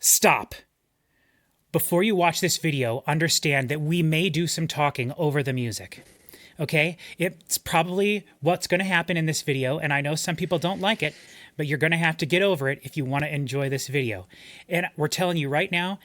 Stop. Before you watch this video, understand that we may do some talking over the music. Okay? It's probably what's going to happen in this video, and I know some people don't like it, but you're going to have to get over it if you want to enjoy this video. And we're telling you right now,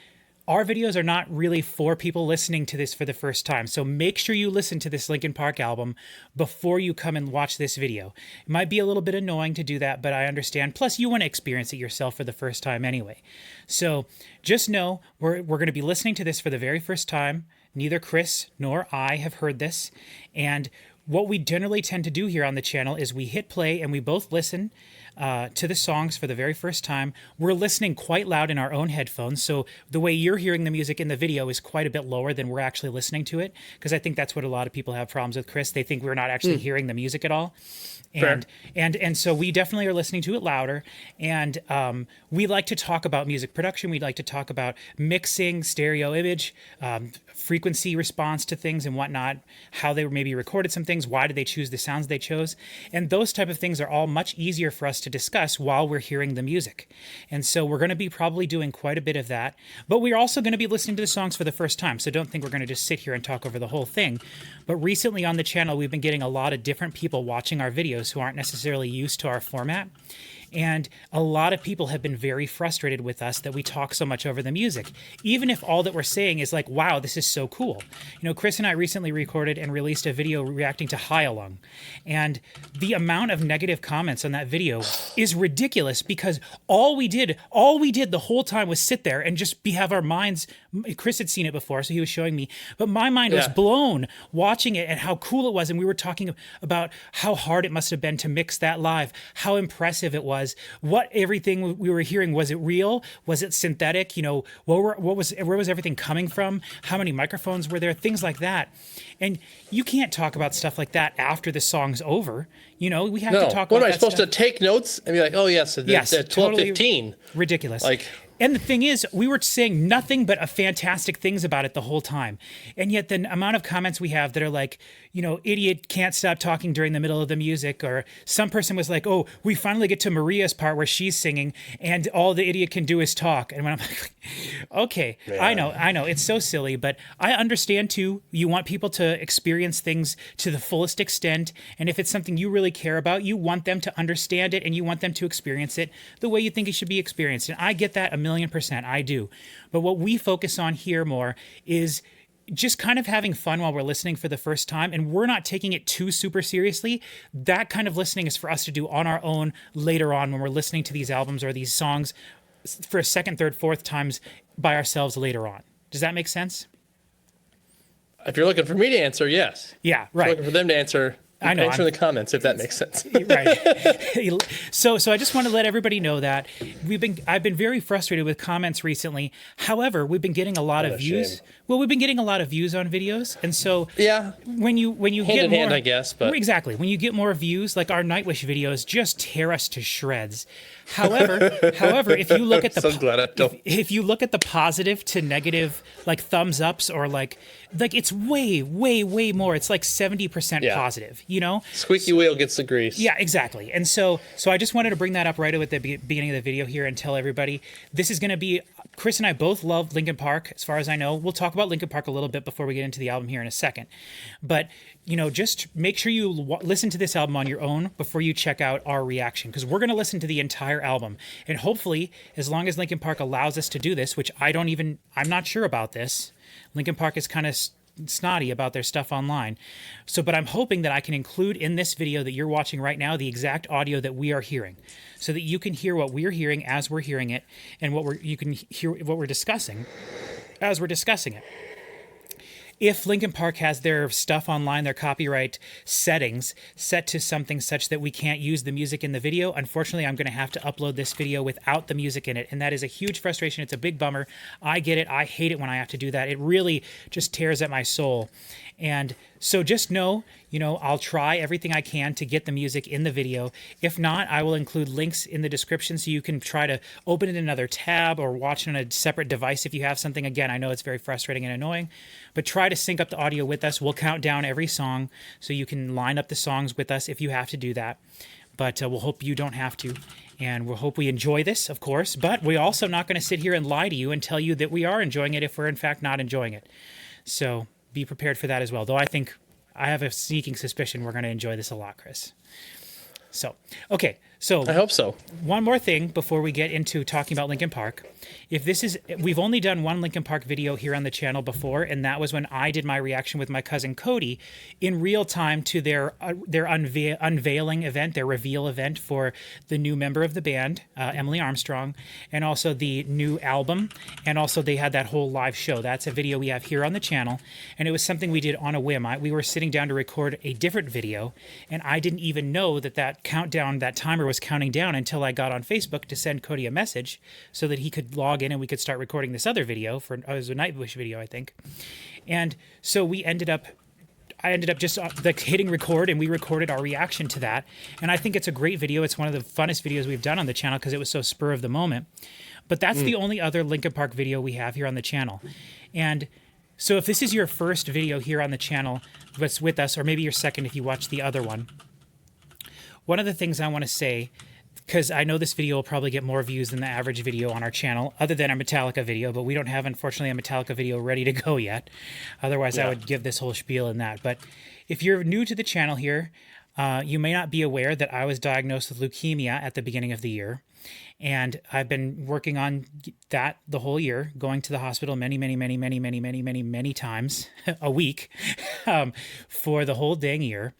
our videos are not really for people listening to this for the first time. So make sure you listen to this Linkin Park album before you come and watch this video. It might be a little bit annoying to do that, but I understand. Plus, you want to experience it yourself for the first time anyway. So just know we're going to be listening to this for the very first time. Neither Chris nor I have heard this. And what we generally tend to do here on the channel is we hit play and we both listen to the songs for the very first time. We're listening quite loud in our own headphones, so the way you're hearing the music in the video is quite a bit lower than we're actually listening to it, because I think that's what a lot of people have problems with, Chris. They think we're not actually hearing the music at all. And so we definitely are listening to it louder, and we like to talk about music production. We like to talk about mixing, stereo image, frequency response to things and whatnot, how they maybe recorded some things, why did they choose the sounds they chose, and those type of things are all much easier for us to discuss while we're hearing the music. And so we're going to be probably doing quite a bit of that, but we're also going to be listening to the songs for the first time, so don't think we're going to just sit here and talk over the whole thing. But recently on the channel, we've been getting a lot of different people watching our videos who aren't necessarily used to our format. And a lot of people have been very frustrated with us that we talk so much over the music, even if all that we're saying is like, wow, this is so cool. You know, Chris and I recently recorded and released a video reacting to High Along. And the amount of negative comments on that video is ridiculous, because all we did the whole time was sit there and just have our minds. Chris had seen it before, so he was showing me, but my mind was blown watching it and how cool it was. And we were talking about how hard it must have been to mix that live, how impressive it was. What everything we were hearing, was it real? Was it synthetic? You know, where was everything coming from? How many microphones were there? Things like that. And you can't talk about stuff like that after the song's over. You know, we have to talk about that. What am I supposed to take notes and be like, oh yes, yes, 12:15. totally ridiculous. And the thing is, we were saying nothing but fantastic things about it the whole time. And yet the amount of comments we have that are like, you know, idiot can't stop talking during the middle of the music. Or some person was like, oh, we finally get to Maria's part where she's singing and all the idiot can do is talk. And when I'm like, okay, yeah. I know, it's so silly, but I understand too. You want people to experience things to the fullest extent. And if it's something you really care about, you want them to understand it and you want them to experience it the way you think it should be experienced. And I get that 1,000,000%, I do. But what we focus on here more is just kind of having fun while we're listening for the first time, and we're not taking it too super seriously. That kind of listening is for us to do on our own later on when we're listening to these albums or these songs for a second, third, fourth times by ourselves later on. Does that make sense? If you're looking for me to answer, yes. Yeah, right. If you're looking for them to answer, I know, answer in the comments if that makes sense. Right. So I just want to let everybody know that I've been very frustrated with comments recently. However, we've been getting a lot of views. Shame. Well, we've been getting a lot of views on videos, and so when you hand get in more, hand, I guess, but exactly, when you get more views, like our Nightwish videos just tear us to shreds. However, if you look at the if you look at the positive to negative, like thumbs ups or like it's way more. It's like 70% positive. You know, squeaky wheel gets the grease. Yeah, exactly. And so I just wanted to bring that up right at the beginning of the video here and tell everybody this is going to be. Chris and I both love Linkin Park, as far as I know. We'll talk about Linkin Park a little bit before we get into the album here in a second. But, you know, just make sure you listen to this album on your own before you check out our reaction, because we're going to listen to the entire album. And hopefully, as long as Linkin Park allows us to do this, which I'm not sure about this. Linkin Park is kind of snotty about their stuff online. But I'm hoping that I can include in this video that you're watching right now the exact audio that we are hearing, so that you can hear what we're hearing as we're hearing it, and you can hear what we're discussing as we're discussing it. If Linkin Park has their stuff online, their copyright settings set to something such that we can't use the music in the video, unfortunately, I'm going to have to upload this video without the music in it. And that is a huge frustration. It's a big bummer. I get it. I hate it when I have to do that. It really just tears at my soul. And so just know, you know, I'll try everything I can to get the music in the video. If not, I will include links in the description so you can try to open it in another tab or watch it on a separate device if you have something. Again, I know it's very frustrating and annoying, but try to sync up the audio with us. We'll count down every song so you can line up the songs with us if you have to do that. But we'll hope you don't have to. And we hope we enjoy this, of course, but we're also not going to sit here and lie to you and tell you that we are enjoying it if we're in fact not enjoying it. So be prepared for that as well. Though I have a sneaking suspicion we're going to enjoy this a lot, Chris. So, okay. So I hope so. one more thing before we get into talking about Linkin Park. We've only done one Linkin Park video here on the channel before, and that was when I did my reaction with my cousin Cody in real time to their unveiling event, their reveal event for the new member of the band, Emily Armstrong, and also the new album, and also they had that whole live show. That's a video we have here on the channel, and it was something we did on a whim. We were sitting down to record a different video, and I didn't even know that countdown, that timer was counting down until I got on Facebook to send Cody a message so that he could log in and we could start recording this other video it was a Nightwish video, I think. And so I ended up just hitting record, and we recorded our reaction to that. And I think it's a great video. It's one of the funnest videos we've done on the channel because it was so spur of the moment. But that's the only other Linkin Park video we have here on the channel. And so if this is your first video here on the channel that's with us, or maybe your second if you watched the other one of the things I want to say, because I know this video will probably get more views than the average video on our channel, other than our Metallica video, but we don't have, unfortunately, a Metallica video ready to go yet. Otherwise, I would give this whole spiel in that. But if you're new to the channel here, you may not be aware that I was diagnosed with leukemia at the beginning of the year. And I've been working on that the whole year, going to the hospital many times a week for the whole dang year.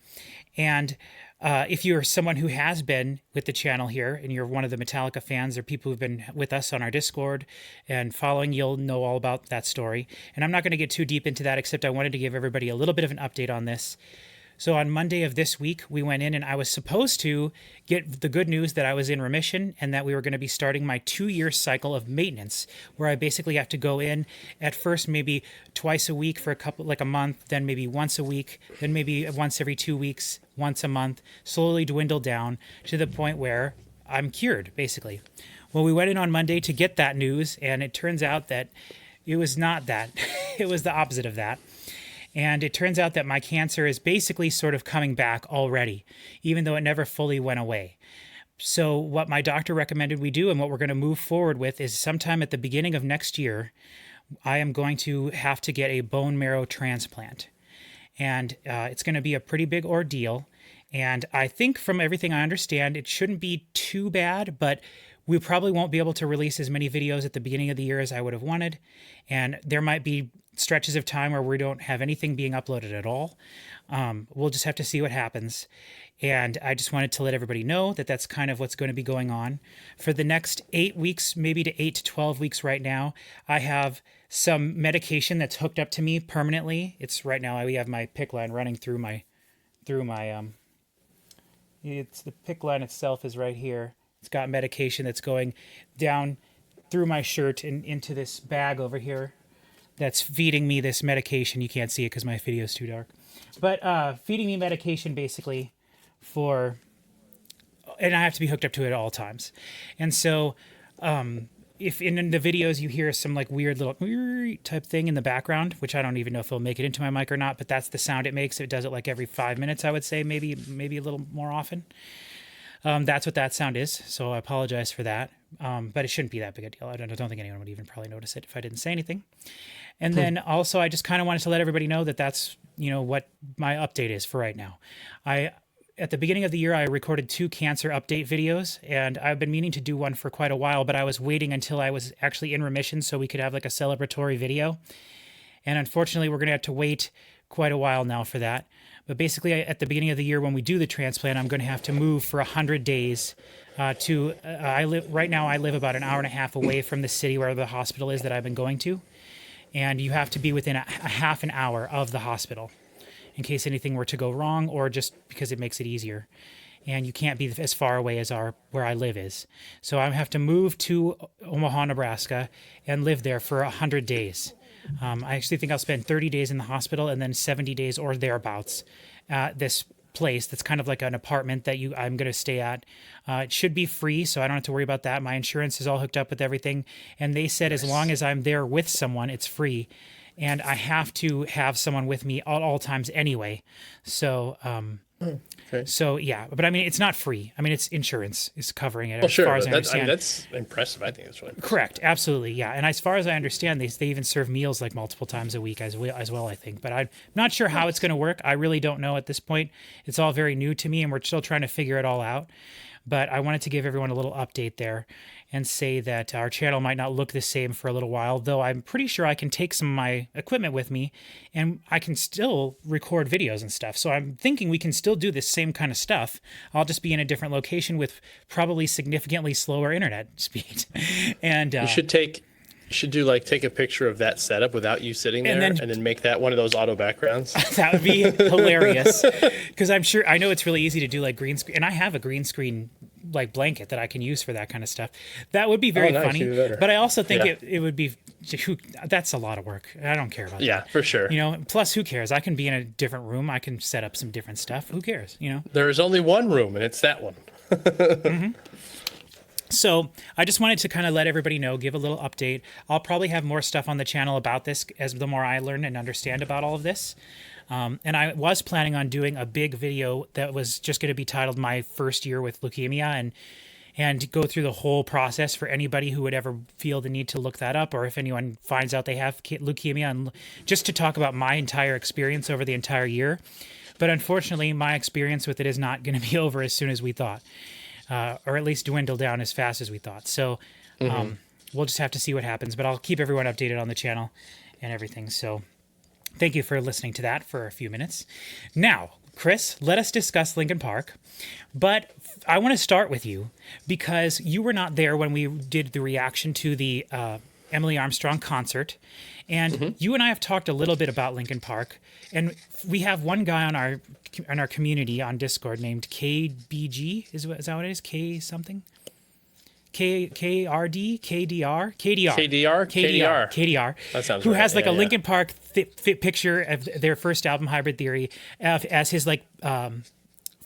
And if you're someone who has been with the channel here and you're one of the Metallica fans or people who've been with us on our Discord and following, you'll know all about that story. And I'm not going to get too deep into that, except I wanted to give everybody a little bit of an update on this. So on Monday of this week, we went in and I was supposed to get the good news that I was in remission and that we were going to be starting my 2-year cycle of maintenance, where I basically have to go in at first maybe twice a week for a month, then maybe once a week, then maybe once every 2 weeks, once a month, slowly dwindle down to the point where I'm cured, basically. Well, we went in on Monday to get that news, and it turns out that it was not that. It was the opposite of that. And it turns out that my cancer is basically sort of coming back already, even though it never fully went away. So what my doctor recommended we do and what we're going to move forward with is sometime at the beginning of next year, I am going to have to get a bone marrow transplant. And it's going to be a pretty big ordeal. And I think from everything I understand, it shouldn't be too bad, but we probably won't be able to release as many videos at the beginning of the year as I would have wanted. And there might be stretches of time where we don't have anything being uploaded at all. We'll just have to see what happens. And I just wanted to let everybody know that that's kind of what's going to be going on. For the next 8 weeks, maybe to 8 to 12 weeks right now, I have some medication that's hooked up to me permanently. It's right now, we have my PICC line running through my it's the PICC line itself is right here. It's got medication that's going down through my shirt and into this bag over here that's feeding me this medication. You can't see it because my video is too dark. But feeding me medication basically and I have to be hooked up to it at all times. And so if in the videos you hear some like weird little type thing in the background, which I don't even know if it'll make it into my mic or not, but that's the sound it makes. It does it like every 5 minutes, I would say, maybe a little more often. That's what that sound is, so I apologize for that. But it shouldn't be that big a deal. I don't think anyone would even probably notice it if I didn't say anything. And then also, I just kind of wanted to let everybody know that that's, what my update is for right now. At the beginning of the year, I recorded 2 cancer update videos, and I've been meaning to do one for quite a while, but I was waiting until I was actually in remission so we could have like a celebratory video. And unfortunately, we're going to have to wait quite a while now for that. But basically, at the beginning of the year, when we do the transplant, I'm going to have to move for 100 days right now I live about an hour and a half away from the city where the hospital is that I've been going to. And you have to be within a half an hour of the hospital in case anything were to go wrong or just because it makes it easier. And you can't be as far away as where I live is. So I have to move to Omaha, Nebraska and live there for 100 days. I actually think I'll spend 30 days in the hospital and then 70 days or thereabouts at this place that's kind of like an apartment that I'm going to stay at. It should be free, so I don't have to worry about that. My insurance is all hooked up with everything. And they said as long as I'm there with someone, it's free. And I have to have someone with me at all times anyway. So Okay. So yeah, but I mean, it's not free. I mean, it's insurance is covering it Well, as far sure. as But I that's, I mean, understand. that's impressive. I think that's really impressive. Correct, absolutely, yeah. And as far as I understand, they even serve meals like multiple times a week as well. I think, but I'm not sure how it's going to work. I really don't know at this point. It's all very new to me, and we're still trying to figure it all out. But I wanted to give everyone a little update there and say that our channel might not look the same for a little while, though I'm pretty sure I can take some of my equipment with me and I can still record videos and stuff. So I'm thinking we can still do this same kind of stuff. I'll just be in a different location with probably significantly slower internet speed. And You should do like take a picture of that setup without you sitting there, And and then- then make that one of those auto backgrounds. that would be hilarious because I know it's really easy to do like green screen, and I have a green screen like blanket that I can use for that kind of stuff. That would be very nice, funny. even better. But I also think Yeah. it would be that's a lot of work. I don't care about Yeah, that. for sure. You know, plus who cares? I can be in a different room. I can set up some different stuff. Who cares? You know. There's only one room, and it's that one. So I just wanted to kind of let everybody know, give a little update. I'll probably have more stuff on the channel about this as the more I learn and understand about all of this. And I was planning on doing a big video that was just going to be titled "My First Year with Leukemia" and go through the whole process for anybody who would ever feel the need to look that up, or if anyone finds out they have leukemia, and just to talk about my entire experience over the entire year. But unfortunately, my experience with it is not going to be over as soon as we thought. Or at least dwindle down as fast as we thought. So we'll just have to see what happens. But I'll keep everyone updated on the channel and everything. So thank you for listening to that for a few minutes. Now, Chris, let us discuss Linkin Park. But I want to start with you because you were not there when we did the reaction to the Emily Armstrong concert. And you and I have talked a little bit about Linkin Park. And we have one guy on our community on Discord named KBG. Is that what it is? K something? KRD? KDR? KDR. That sounds who right. has like Yeah, a yeah. Linkin Park picture of their first album, Hybrid Theory, as his like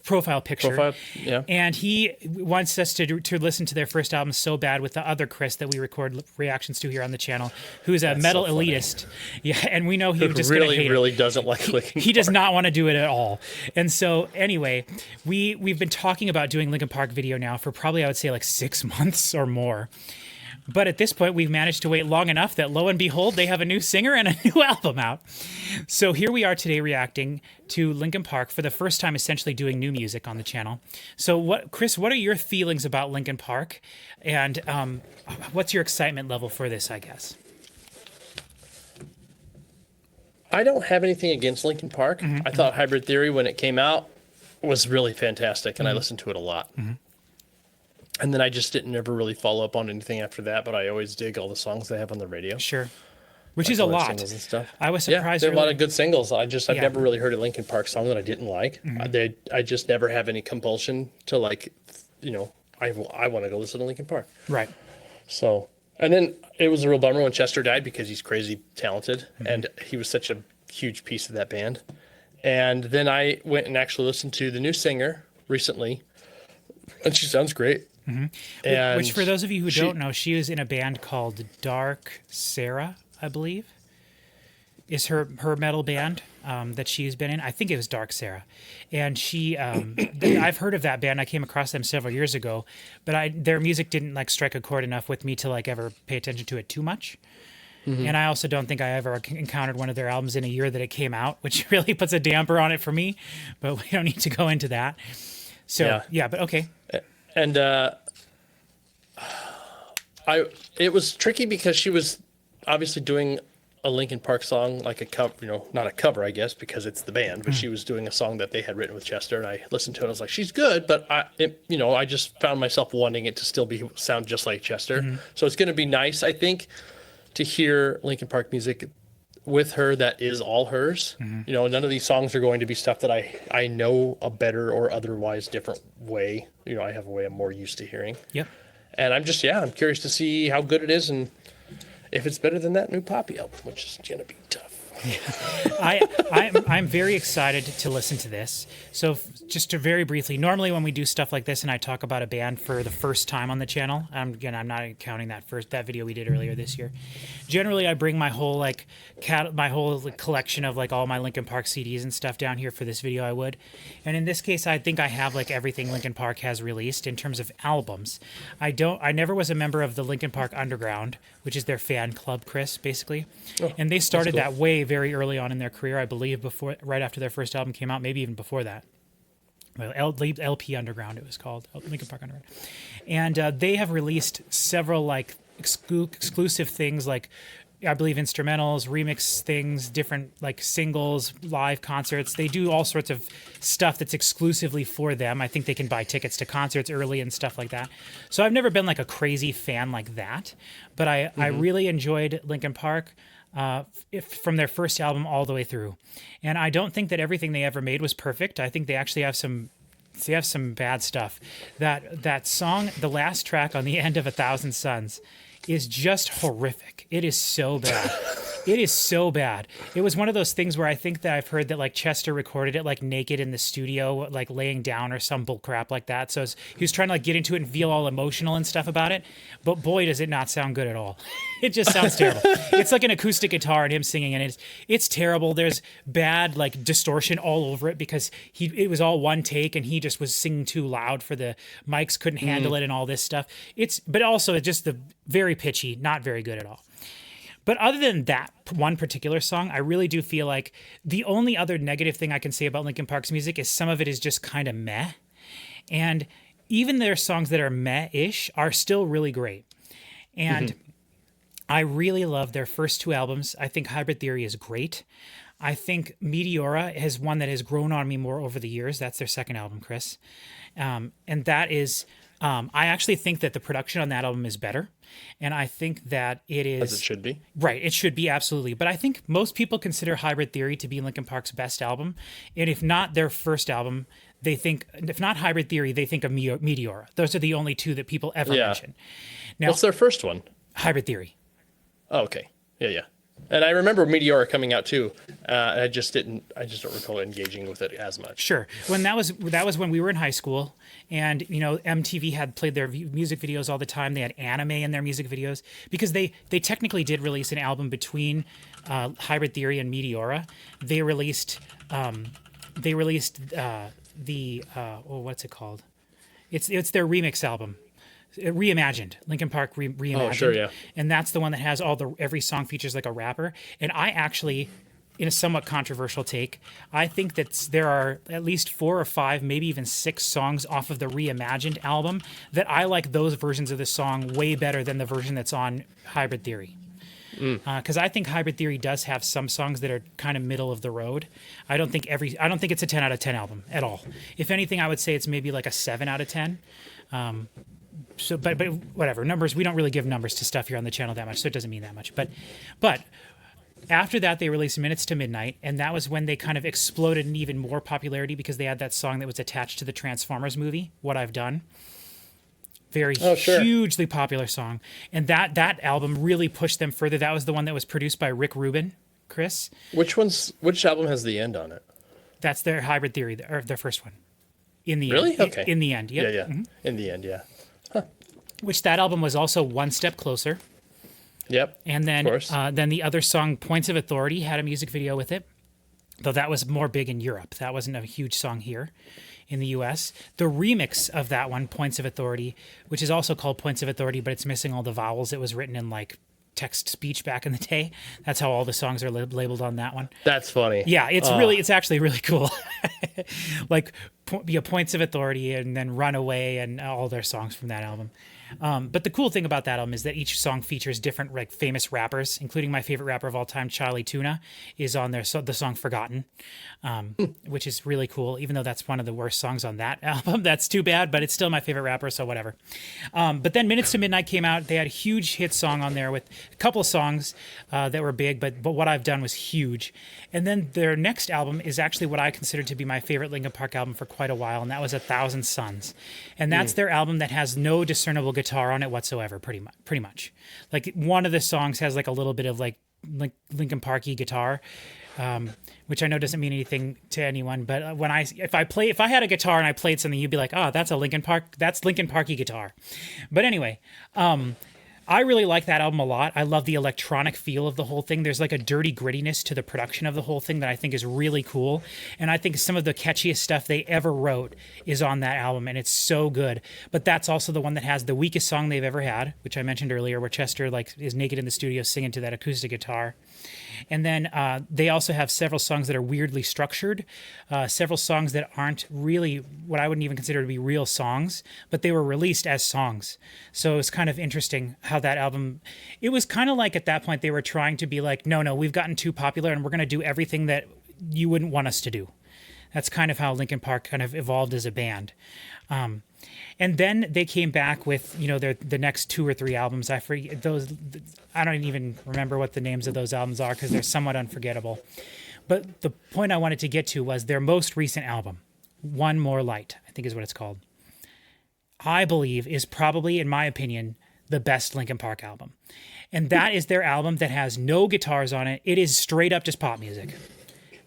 profile picture. Yeah. And he wants us to listen to their first album so bad with the other Chris that we record reactions to here on the channel, who's a metal so funny. elitist. Yeah, and we know he's just going to hate really it. doesn't like Linkin He does Park. not want to do it at all. And so anyway, we've been talking about doing Linkin Park video now for probably, I would say, like 6 months or more. But at this point, we've managed to wait long enough that lo and behold, they have a new singer and a new album out. So here we are today reacting to Linkin Park for the first time, essentially doing new music on the channel. So Chris, what are your feelings about Linkin Park? And what's your excitement level for this, I guess? I don't have anything against Linkin Park. I thought Hybrid Theory, when it came out, was really fantastic, and I listened to it a lot. And then I just didn't ever really follow up on anything after that, but I always dig all the songs they have on the radio. Sure. Which is Like a all their lot. singles and stuff. I was Yeah, surprised. there are a lot really- of good singles. I've Yeah. never really heard a Linkin Park song that I didn't like. I just never have any compulsion to like, I want to go listen to Linkin Park. Right. So, and then it was a real bummer when Chester died because he's crazy talented and he was such a huge piece of that band. And then I went and actually listened to the new singer recently, and she sounds great. And Which, for those of you who she- don't know, she was in a band called Dark Sarah, I believe, is her metal band that she's been in. I think it was Dark Sarah. And she, I've heard of that band. I came across them several years ago, but their music didn't like strike a chord enough with me to like ever pay attention to it too much. And I also don't think I ever encountered one of their albums in a year that it came out, which really puts a damper on it for me. But we don't need to go into that. So yeah, but okay. And it was tricky because she was obviously doing a Linkin Park song, like a cover, not a cover, I guess, because it's the band, but she was doing a song that they had written with Chester, and I listened to it. And I was like, she's good, but I just found myself wanting it to still sound just like Chester. So it's going to be nice, I think, to hear Linkin Park music with her that is all hers. None of these songs are going to be stuff that I know a better or otherwise different way. I have a way I'm more used to hearing. Yep. And I'm curious to see how good it is and if it's better than that new Poppy album, which is going to be tough. I'm very excited to listen to this. So just to very briefly, normally when we do stuff like this and I talk about a band for the first time on the channel, again, I'm not counting that video we did earlier this year. Generally, I bring my whole collection of like all my Linkin Park CDs and stuff down here for this video. I would, and in this case, I think I have like everything Linkin Park has released in terms of albums. I never was a member of the Linkin Park Underground, which is their fan club, Chris, basically, and they started that way very early on in their career, I believe, right after their first album came out, maybe even before that. Well, LP Underground, it was called, Linkin Park Underground, and they have released several like exclusive things, like I believe instrumentals, remix things, different like singles, live concerts. They do all sorts of stuff that's exclusively for them. I think they can buy tickets to concerts early and stuff like that. So I've never been like a crazy fan like that, but I really enjoyed Linkin Park from their first album all the way through. And I don't think that everything they ever made was perfect. I think they actually have some bad stuff. That song, the last track on the end of 1,000 Suns, is just horrific. It is so bad. It is so bad. It was one of those things where I think that I've heard that like Chester recorded it like naked in the studio, like laying down or some bull crap like that. So he was trying to like get into it and feel all emotional and stuff about it. But boy, does it not sound good at all. It just sounds terrible. It's like an acoustic guitar and him singing, and it's terrible. There's bad like distortion all over it because it was all one take and he just was singing too loud for the mics, couldn't handle it and all this stuff. But also just the very pitchy, not very good at all. But other than that one particular song, I really do feel like the only other negative thing I can say about Linkin Park's music is some of it is just kind of meh. And even their songs that are meh-ish are still really great. And I really love their first two albums. I think Hybrid Theory is great. I think Meteora is one that has grown on me more over the years. That's their second album, Chris. And that is... I actually think that the production on that album is better. And I think that it is... As it should be. Right, it should be, absolutely. But I think most people consider Hybrid Theory to be Linkin Park's best album. And if not their first album, they think... If not Hybrid Theory, they think of Meteora. Those are the only two that people ever mention. Now, what's their first one? Hybrid Theory. Oh, okay. Yeah. And I remember Meteora coming out too. I just don't recall engaging with it as much. Sure. When that was when we were in high school, and MTV had played their music videos all the time. They had anime in their music videos because they technically did release an album between Hybrid Theory and Meteora. They released what's it called? It's their remix album. Reimagined, Linkin Park Reimagined. Oh, sure, yeah. And that's the one that has every song features like a rapper. And I actually, in a somewhat controversial take, I think that there are at least 4 or 5, maybe even 6 songs off of the Reimagined album that I like those versions of the song way better than the version that's on Hybrid Theory. Because I think Hybrid Theory does have some songs that are kind of middle of the road. I don't think it's a 10 out of 10 album at all. If anything, I would say it's maybe like a 7 out of 10. So, but whatever, numbers, we don't really give numbers to stuff here on the channel that much, so it doesn't mean that much. But after that, they released Minutes to Midnight, and that was when they kind of exploded in even more popularity because they had that song that was attached to the Transformers movie, What I've Done. Very hugely popular song. And that album really pushed them further. That was the one that was produced by Rick Rubin, Chris. Which album has the end on it? That's their Hybrid Theory, or their first one. In the really? end. Okay. In the end, yep. Yeah. Mm-hmm. In the end, yeah. Huh. Which that album was also one step closer. Yep. And then the other song, Points of Authority, had a music video with it, though that was more big in Europe. That wasn't a huge song here in the US. The remix of that one, Points of Authority, which is also called Points of Authority, but it's missing all the vowels. It was written in like text speech back in the day. That's how all the songs are labeled on that one. That's funny. Yeah, it's actually really cool. Like Points of Authority and then Runaway and all their songs from that album. But the cool thing about that album is that each song features different like famous rappers, including my favorite rapper of all time, Charlie Tuna, is on there. So the song Forgotten, which is really cool, even though that's one of the worst songs on that album. That's too bad, but it's still my favorite rapper, so whatever. But then Minutes to Midnight came out. They had a huge hit song on there with a couple of songs that were big, but What I've Done was huge. And then their next album is actually what I consider to be my favorite Linkin Park album for quite a while, and that was 1,000 Suns. And that's their album that has no discernible guitar on it whatsoever, pretty much. Like one of the songs has like a little bit of like Linkin Parky guitar, which I know doesn't mean anything to anyone, but if I had a guitar and I played something, you'd be like, oh, that's Linkin Parky guitar. But anyway, I really like that album a lot. I love the electronic feel of the whole thing. There's like a dirty grittiness to the production of the whole thing that I think is really cool. And I think some of the catchiest stuff they ever wrote is on that album, and it's so good. But that's also the one that has the weakest song they've ever had, which I mentioned earlier, where Chester like is naked in the studio singing to that acoustic guitar. And then they also have several songs that are weirdly structured, several songs that aren't really what I wouldn't even consider to be real songs, but they were released as songs. So it's kind of interesting how that album, it was kind of like at that point they were trying to be like, no, we've gotten too popular and we're going to do everything that you wouldn't want us to do. That's kind of how Linkin Park kind of evolved as a band. And then they came back with, the next 2 or 3 albums. I forget those. I don't even remember what the names of those albums are because they're somewhat unforgettable. But the point I wanted to get to was their most recent album, One More Light, I think is what it's called. I believe is probably, in my opinion, the best Linkin Park album. And that is their album that has no guitars on it. It is straight up just pop music.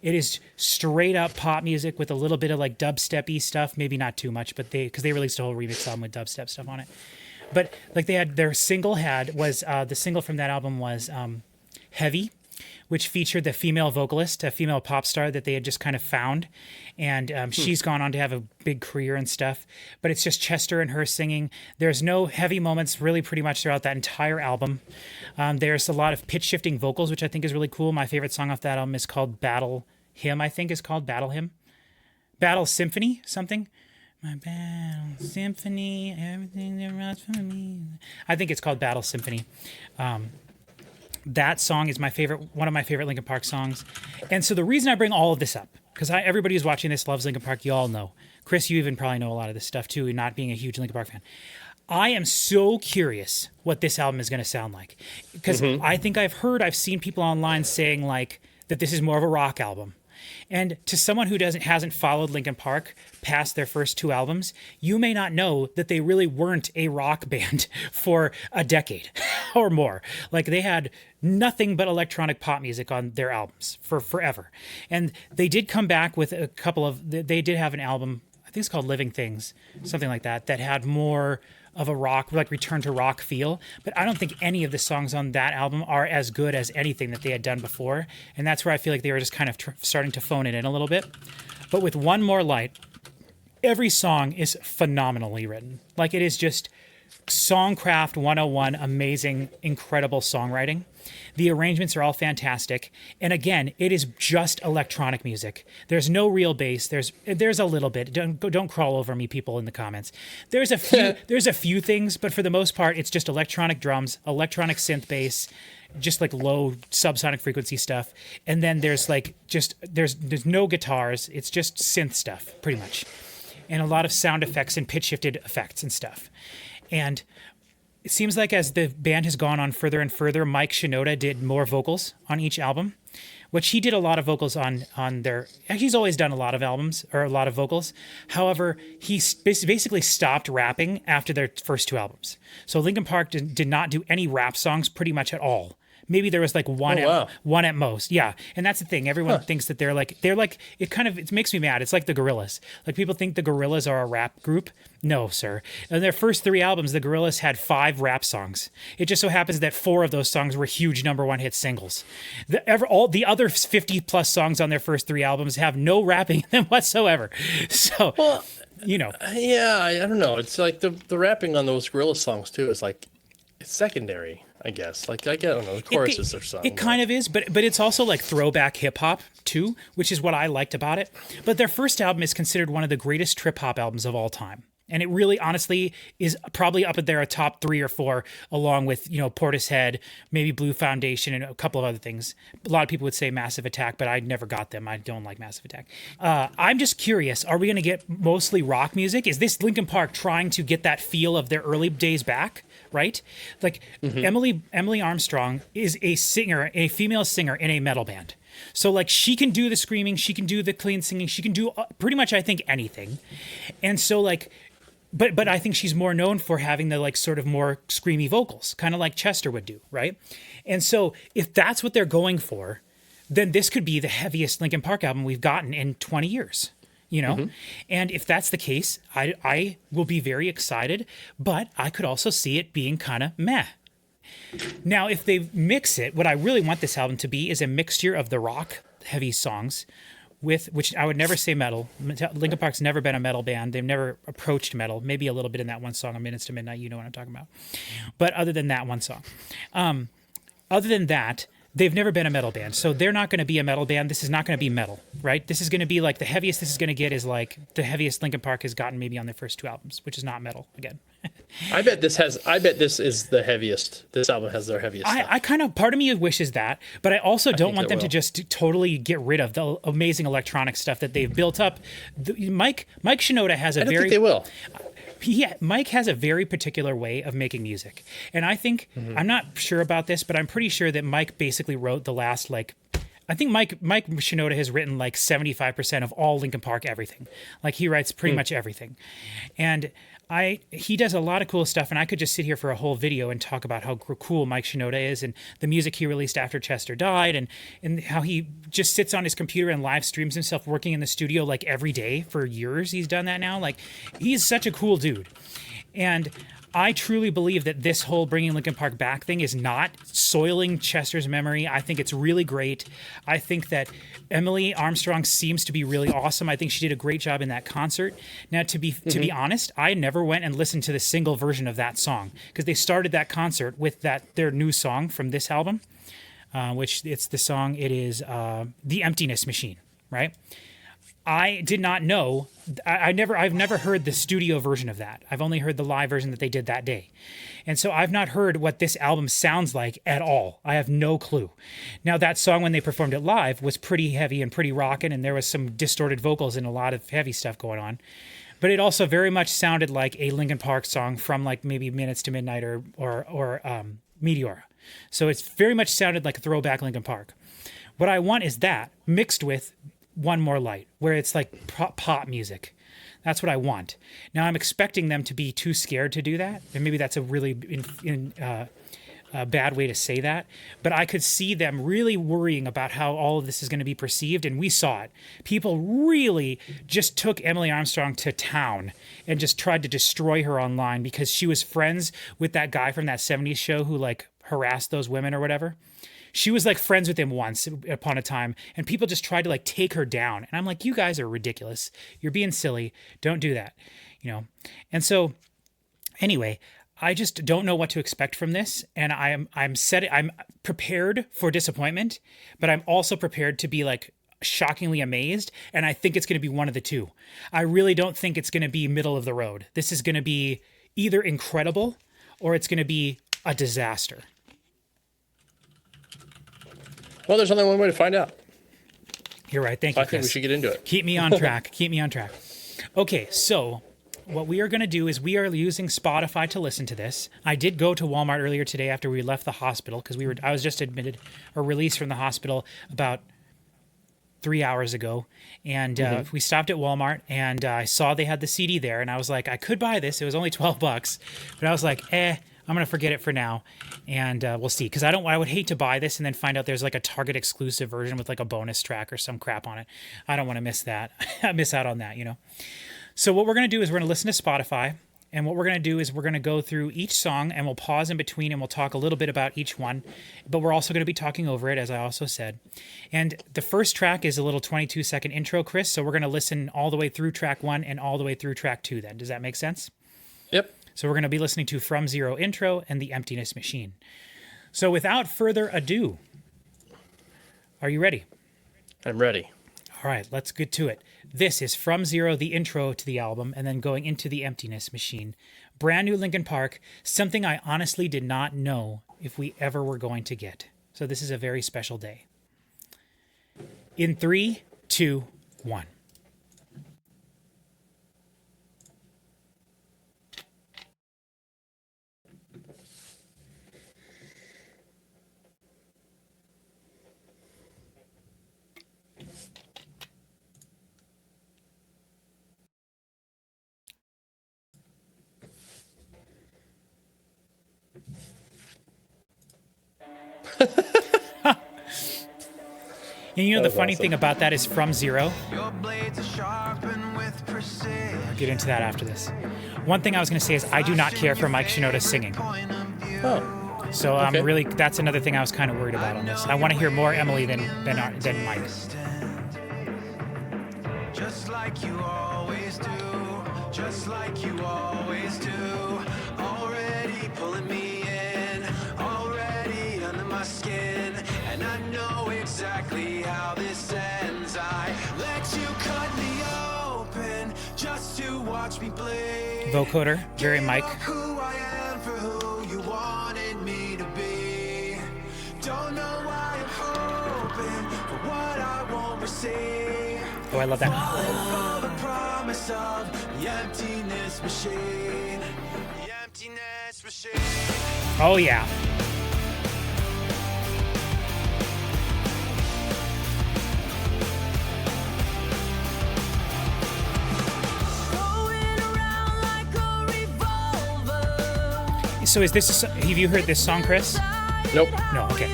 It is straight up pop music with a little bit of like dubstep-y stuff, maybe not too much, but because they released a whole remix album with dubstep stuff on it. But like they had their single the single from that album was Heavy, which featured the female vocalist, a female pop star that they had just kind of found. And she's gone on to have a big career and stuff. But it's just Chester and her singing. There's no heavy moments really pretty much throughout that entire album. There's a lot of pitch-shifting vocals, which I think is really cool. My favorite song off that album is called Battle Hymn, I think is called Battle Hymn. Battle Symphony, something. My Battle Symphony, everything that runs for me. I think it's called Battle Symphony. That song is one of my favorite Linkin Park songs. And so the reason I bring all of this up, because everybody who's watching this loves Linkin Park, you all know. Chris, you even probably know a lot of this stuff too, not being a huge Linkin Park fan. I am so curious what this album is going to sound like. Because I think I've seen people online saying like that this is more of a rock album. And to someone who hasn't followed Linkin Park past their first 2 albums, you may not know that they really weren't a rock band for a decade or more. Like they had nothing but electronic pop music on their albums for forever. And they did come back with they did have an album, I think it's called Living Things, something like that had more of a rock, like return to rock feel. But I don't think any of the songs on that album are as good as anything that they had done before. And that's where I feel like they were just kind of starting to phone it in a little bit. But with One More Light, every song is phenomenally written. Like it is just Songcraft 101, amazing, incredible songwriting. The arrangements are all fantastic. And again, it is just electronic music. There's no real bass. There's a little bit. Don't crawl over me, people in the comments. There's a few things, but for the most part, it's just electronic drums, electronic synth bass, just like low subsonic frequency stuff. And then there's there's no guitars. It's just synth stuff, pretty much. And a lot of sound effects and pitch shifted effects and stuff. And it seems like as the band has gone on further and further, Mike Shinoda did more vocals on each album, which he did a lot of vocals on their... He's always done a lot of albums, or a lot of vocals. However, he basically stopped rapping after their first 2 albums. So Linkin Park did not do any rap songs pretty much at all. Maybe there was like one at most. Yeah. And that's the thing. Everyone thinks that they're like, it makes me mad. It's like the Gorillaz. Like people think the Gorillaz are a rap group. No, sir. In their first 3 albums, the Gorillaz had 5 rap songs. It just so happens that 4 of those songs were huge #1 hit singles. All the other 50 plus songs on their first 3 albums have no rapping in them whatsoever. So, Yeah, I don't know. It's like the rapping on those Gorillaz songs too is like, it's secondary, I guess. Like, I don't know, the choruses or something. It kind of is, but it's also like throwback hip hop too, which is what I liked about it. But their first album is considered one of the greatest trip hop albums of all time. And it really, honestly, is probably up at their top 3 or 4, along with, Portishead, maybe Blue Foundation, and a couple of other things. A lot of people would say Massive Attack, but I never got them. I don't like Massive Attack. I'm just curious, are we going to get mostly rock music? Is this Linkin Park trying to get that feel of their early days back, right? Like, Emily Armstrong is a female singer in a metal band. So, like, she can do the screaming, she can do the clean singing, she can do pretty much, I think, anything. And so, like, but I think she's more known for having the like sort of more screamy vocals, kind of like Chester would do, right? And so if that's what they're going for, then this could be the heaviest Linkin Park album we've gotten in 20 years, you know? And if that's the case, I will be very excited, but I could also see it being kind of meh. Now, if they mix it, what I really want this album to be is a mixture of the rock heavy songs with, which I would never say metal. Linkin Park's never been a metal band. They've never approached metal. Maybe a little bit in that one song, "A Minutes to Midnight." You know what I'm talking about. But other than that one song, other than that, they've never been a metal band. So they're not going to be a metal band. This is not going to be metal, right? This is going to be like the heaviest this is going to get is like the heaviest Linkin Park has gotten maybe on their first two albums, which is not metal again. I bet this is the heaviest. This album has their heaviest stuff. I kind of, part of me wishes that, but I also don't want them to will. just totally get rid of the amazing electronic stuff that they've built up. Mike Shinoda has a I don't very think they will. Mike has a very particular way of making music. And I think, I'm not sure about this, but I'm pretty sure that Mike basically wrote the last, like, I think Mike Shinoda has written like 75% of all Linkin Park everything. Like he writes pretty much everything. And he does a lot of cool stuff, and I could just sit here for a whole video and talk about how cool Mike Shinoda is and the music he released after Chester died and how he just sits on his computer and live streams himself working in the studio like every day for years. He's done that now. Like he's such a cool dude. And I truly believe that this whole bringing Linkin Park back thing is not soiling Chester's memory. I think it's really great. I think that Emily Armstrong seems to be really awesome. I think she did a great job in that concert. Now, to be honest, I never went and listened to the single version of that song because they started that concert with their new song from this album, which it's the song. It is "The Emptiness Machine," right? I did not know. I've never heard the studio version of that. I've only heard the live version that they did that day. And so I've not heard what this album sounds like at all. I have no clue. Now that song, when they performed it live, was pretty heavy and pretty rockin', and there was some distorted vocals and a lot of heavy stuff going on. But it also very much sounded like a Linkin Park song from like maybe Minutes to Midnight or Meteora. So it's very much sounded like a throwback Linkin Park. What I want is that mixed with One More Light, where it's like pop music. That's what I want. Now I'm expecting them to be too scared to do that, and maybe that's a really bad way to say that. But I could see them really worrying about how all of this is going to be perceived, and we saw it. People really just took Emily Armstrong to town and just tried to destroy her online because she was friends with that guy from that '70s show who like harassed those women or whatever. She was like friends with him once upon a time, and people just tried to like take her down. And I'm like, you guys are ridiculous. You're being silly. Don't do that, you know? And so anyway, I just don't know what to expect from this. And I'm prepared for disappointment, but I'm also prepared to be like shockingly amazed. And I think it's going to be one of the two. I really don't think it's going to be middle of the road. This is going to be either incredible or it's going to be a disaster. Well, there's only one way to find out. You're right. Thank you, I think we Chris. should get into it. Keep me on track. Keep me on track. Okay, so what we are going to do is we are using Spotify to listen to this. I did go to Walmart earlier today after we left the hospital because I was just admitted or released from the hospital about 3 hours ago, and we stopped at Walmart and I saw they had the CD there, and I was like, I could buy this. It was only $12, but I was like, I'm going to forget it for now, and we'll see. Because I would hate to buy this and then find out there's like a Target exclusive version with like a bonus track or some crap on it. I don't want to miss that. Miss out on that, you know. So what we're going to do is we're going to listen to Spotify, and what we're going to do is we're going to go through each song, and we'll pause in between, and we'll talk a little bit about each one. But we're also going to be talking over it, as I also said. And the first track is a little 22-second intro, Chris. So we're going to listen all the way through track 1 and all the way through track 2 then. Does that make sense? Yep. So we're going to be listening to From Zero intro and The Emptiness Machine. So without further ado, are you ready? I'm ready. All right, let's get to it. This is From Zero, the intro to the album, and then going into The Emptiness Machine. Brand new Linkin Park, something I honestly did not know if we ever were going to get. So this is a very special day. In 3, 2, 1. And you know, That the was funny awesome. thing about that is From Zero. Your blades are sharpened with precision. I'll get into that after this. One thing I was going to say is I do not care for Mike Shinoda's singing. Oh, So Okay. really, that's another thing I was kind of worried about on this. I want to hear more Emily than Mike. Just like you always do, just like you always do. Already pulling me in, already under my skin. And I know exactly how this ends. I let you cut me open just to watch me bleed. Vocoder, very Mike. Give up who I am for who you wanted me to be. Don't know why I'm hoping for what I won't receive. Oh, I love that. Falling for the promise of the emptiness machine. The emptiness machine. Oh, yeah. Going around like a revolver. So is this? Have you heard this song, Chris? nope. No. Okay.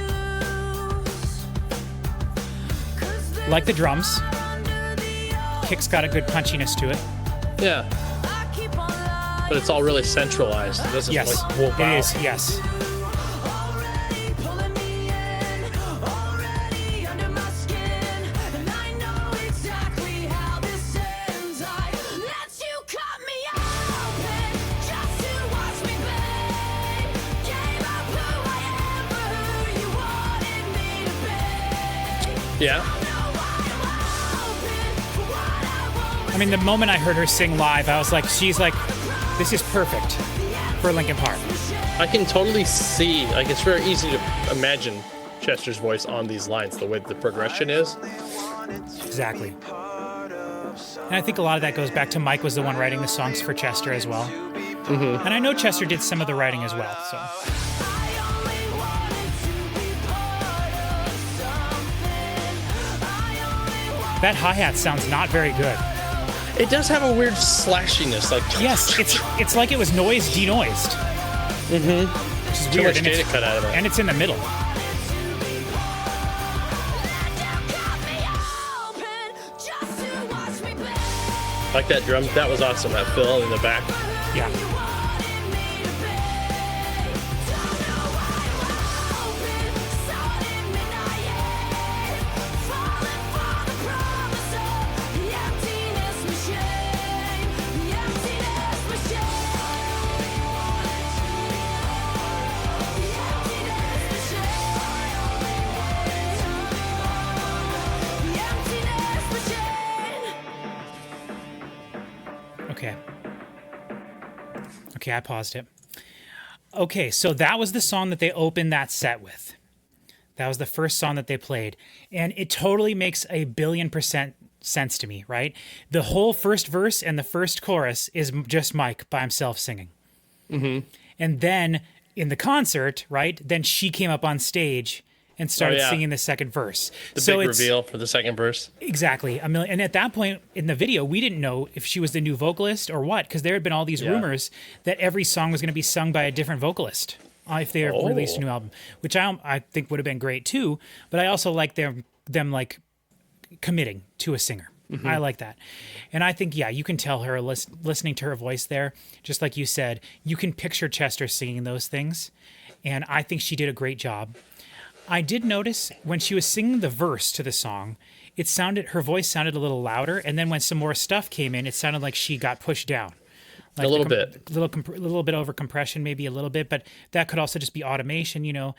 Like the drums, kick's got a good punchiness to it. Yeah, but it's all really centralized. It doesn't Yes, like wolf it out. is. Yes. Already pulling me in, already under my skin, and I know exactly how this ends. I let you cut me open just to watch me bleed. Gave up who I am for who you wanted me to be. Yeah, Know why I'm hoping for what I won't I mean, the moment I heard her sing live, I was like, she's like, this is perfect for Linkin Park. I can totally see. Like, it's very easy to imagine Chester's voice on these lines. The way the progression is. Exactly. And I think a lot of that goes back to Mike was the one writing the songs for Chester as well. And I know Chester did some of the writing as well. So that hi-hat sounds not very good. It does have a weird slashiness. Like, Yes, it's like it was noise denoised. Which is too weird. much And data it's, cut out of it. and it's in the middle. Like that drum. That was awesome. That fill in the back. Yeah. Okay. Okay, I paused it. Okay, so that was the song that they opened that set with. That was the first song that they played. And it totally makes a billion% sense to me, right? The whole first verse and the first chorus is just Mike by himself singing. Mm-hmm. And then in the concert, right, then she came up on stage and started yeah. singing the second verse. The so big it's reveal for the second verse. exactly a million. And at that point in the video, we didn't know if she was the new vocalist or what, because there had been all these Yeah. rumors that every song was going to be sung by a different vocalist if they released a new album, which I think would have been great too. But I also like them like committing to a singer. I like that. And I think, yeah, you can tell her listening to her voice there, just like you said, you can picture Chester singing those things. And I think she did a great job. I did notice when she was singing the verse to the song, her voice sounded a little louder. And then when some more stuff came in, it sounded like she got pushed down. Like A little bit. little bit over compression, maybe a little bit, but that could also just be automation. You know,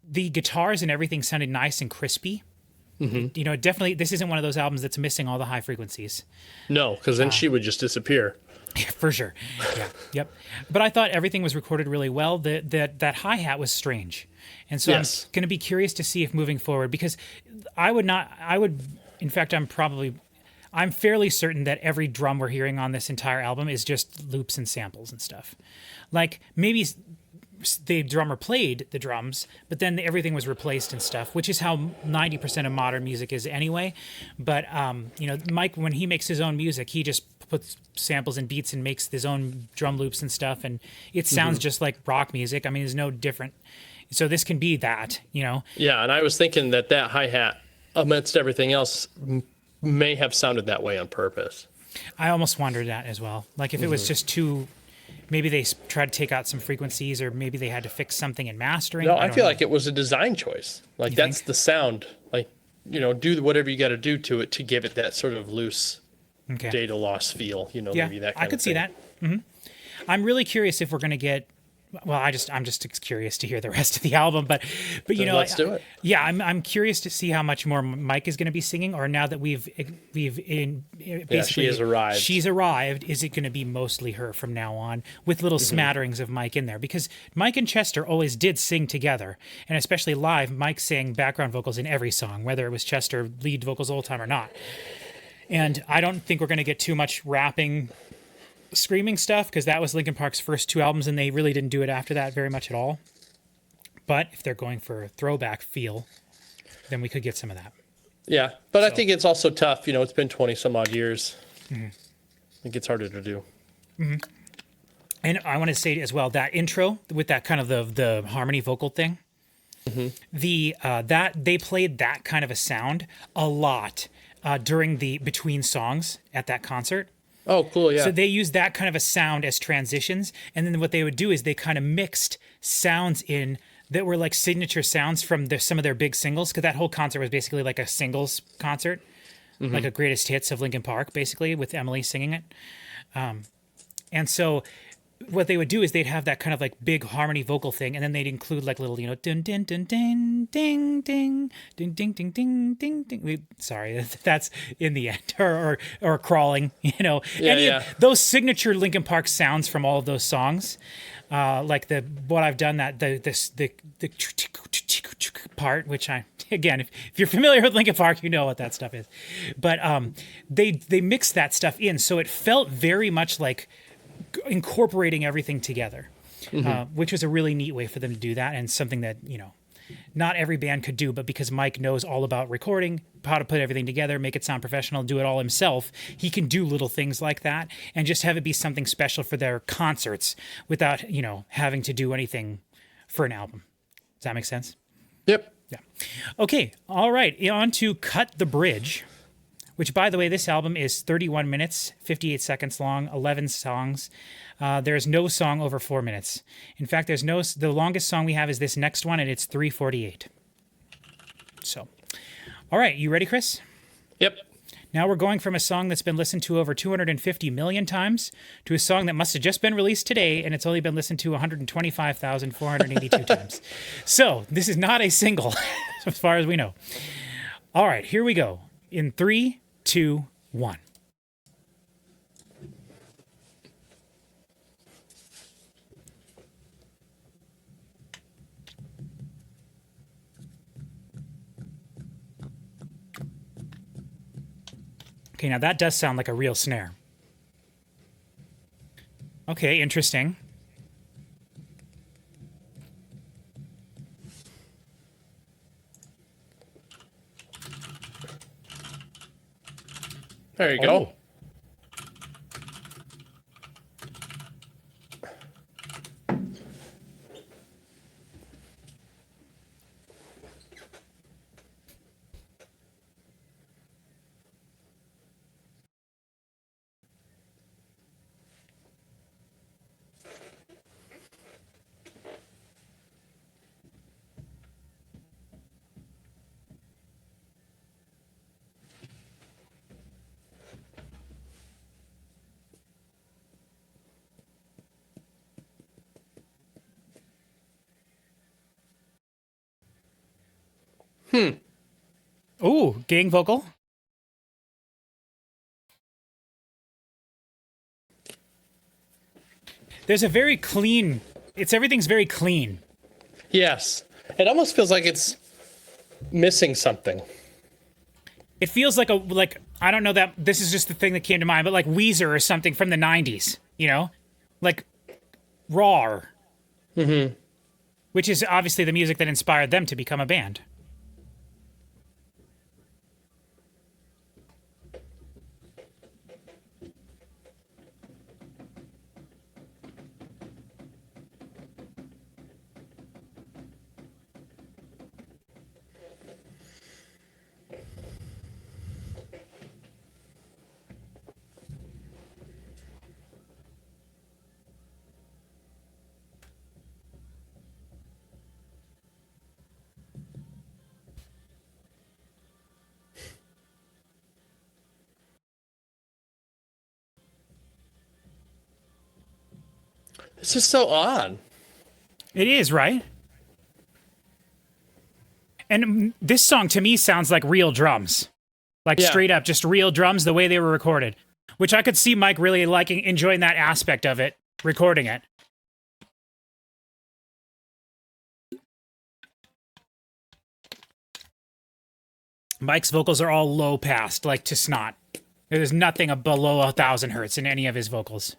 the guitars and everything sounded nice and crispy. You know, definitely, this isn't one of those albums that's missing all the high frequencies. No, because then she would just disappear. For sure. Yeah. Yep. But I thought everything was recorded really well. That hi-hat was strange. And so Yes. I'm going to be curious to see if moving forward, because in fact, I'm fairly certain that every drum we're hearing on this entire album is just loops and samples and stuff. Like maybe the drummer played the drums, but then everything was replaced and stuff, which is how 90% of modern music is anyway. But, you know, Mike, when he makes his own music, he just puts samples and beats and makes his own drum loops and stuff. And it sounds just like rock music. I mean, it's no different. So this can be that, you know? Yeah, and I was thinking that hi-hat amidst everything else, may have sounded that way on purpose. I almost wondered that as well. Like if it was just too, maybe they tried to take out some frequencies, or maybe they had to fix something in mastering. No, I I don't feel know. like it was a design choice. Like You that's think? the sound. Like, do whatever you got to do to it to give it that sort of loose Okay. data loss feel. Yeah, Maybe that kind I could of see thing. that. I'm really curious if we're going to get. Well, I'm just curious to hear the rest of the album, but Then let's do it. Yeah, I'm curious to see how much more Mike is going to be singing, or now that we've basically has arrived. She's arrived. Is it going to be mostly her from now on, with little smatterings of Mike in there? Because Mike and Chester always did sing together, and especially live, Mike sang background vocals in every song, whether it was Chester lead vocals the whole time or not. And I don't think we're going to get too much rapping, screaming stuff, because that was Linkin Park's first 2 albums, and they really didn't do it after that very much at all. But if they're going for a throwback feel, then we could get some of that. Yeah, but I think it's also tough. It's been 20 some odd years. It gets harder to do. And I want to say as well, that intro with that kind of the harmony vocal thing, that they played that kind of a sound a lot during the between songs at that concert. Oh, cool. Yeah. So they used that kind of a sound as transitions, and then what they would do is they kind of mixed sounds in that were like signature sounds from some of their big singles, because that whole concert was basically like a singles concert, like a greatest hits of Linkin Park, basically, with Emily singing it. And so what they would do is they'd have that kind of like big harmony vocal thing, and then they'd include like little, dun dun dun ding ding ding ding ding ding ding ding ding. Sorry, that's in the end, or crawling, any yeah. of those signature Linkin Park sounds from all of those songs, like what I've done, that the part, which again, if you're familiar with Linkin Park, you know what that stuff is, but they mixed that stuff in, so it felt very much like incorporating everything together, which was a really neat way for them to do that, and something that not every band could do, but because Mike knows all about recording, how to put everything together, make it sound professional, do it all himself, he can do little things like that and just have it be something special for their concerts without having to do anything for an album. Does that make sense? Yep. Yeah. Okay. All right. On to Cut the Bridge, which, by the way, this album is 31 minutes, 58 seconds long, 11 songs. There's no song over 4 minutes. In fact, the longest song we have is this next one, and it's 3:48. So, all right, you ready, Chris? Yep. Now we're going from a song that's been listened to over 250 million times to a song that must have just been released today, and it's only been listened to 125,482 times. So this is not a single, as far as we know. All right, here we go. In 3, 2, 1. Okay, now that does sound like a real snare. Okay, interesting. There you go. Oh. Ooh, gang vocal. There's a very clean. Everything's very clean. Yes. It almost feels like it's missing something. It feels like I don't know, that this is just the thing that came to mind, but like Weezer or something from the 90s, like Raw. Mm-hmm. Which is obviously the music that inspired them to become a band. It's just so odd. It is, right? And this song to me sounds like real drums. Like Yeah. straight up, just real drums the way they were recorded. Which I could see Mike really liking, enjoying that aspect of it, recording it. Mike's vocals are all low passed, like to snot. There's nothing below 1,000 hertz in any of his vocals.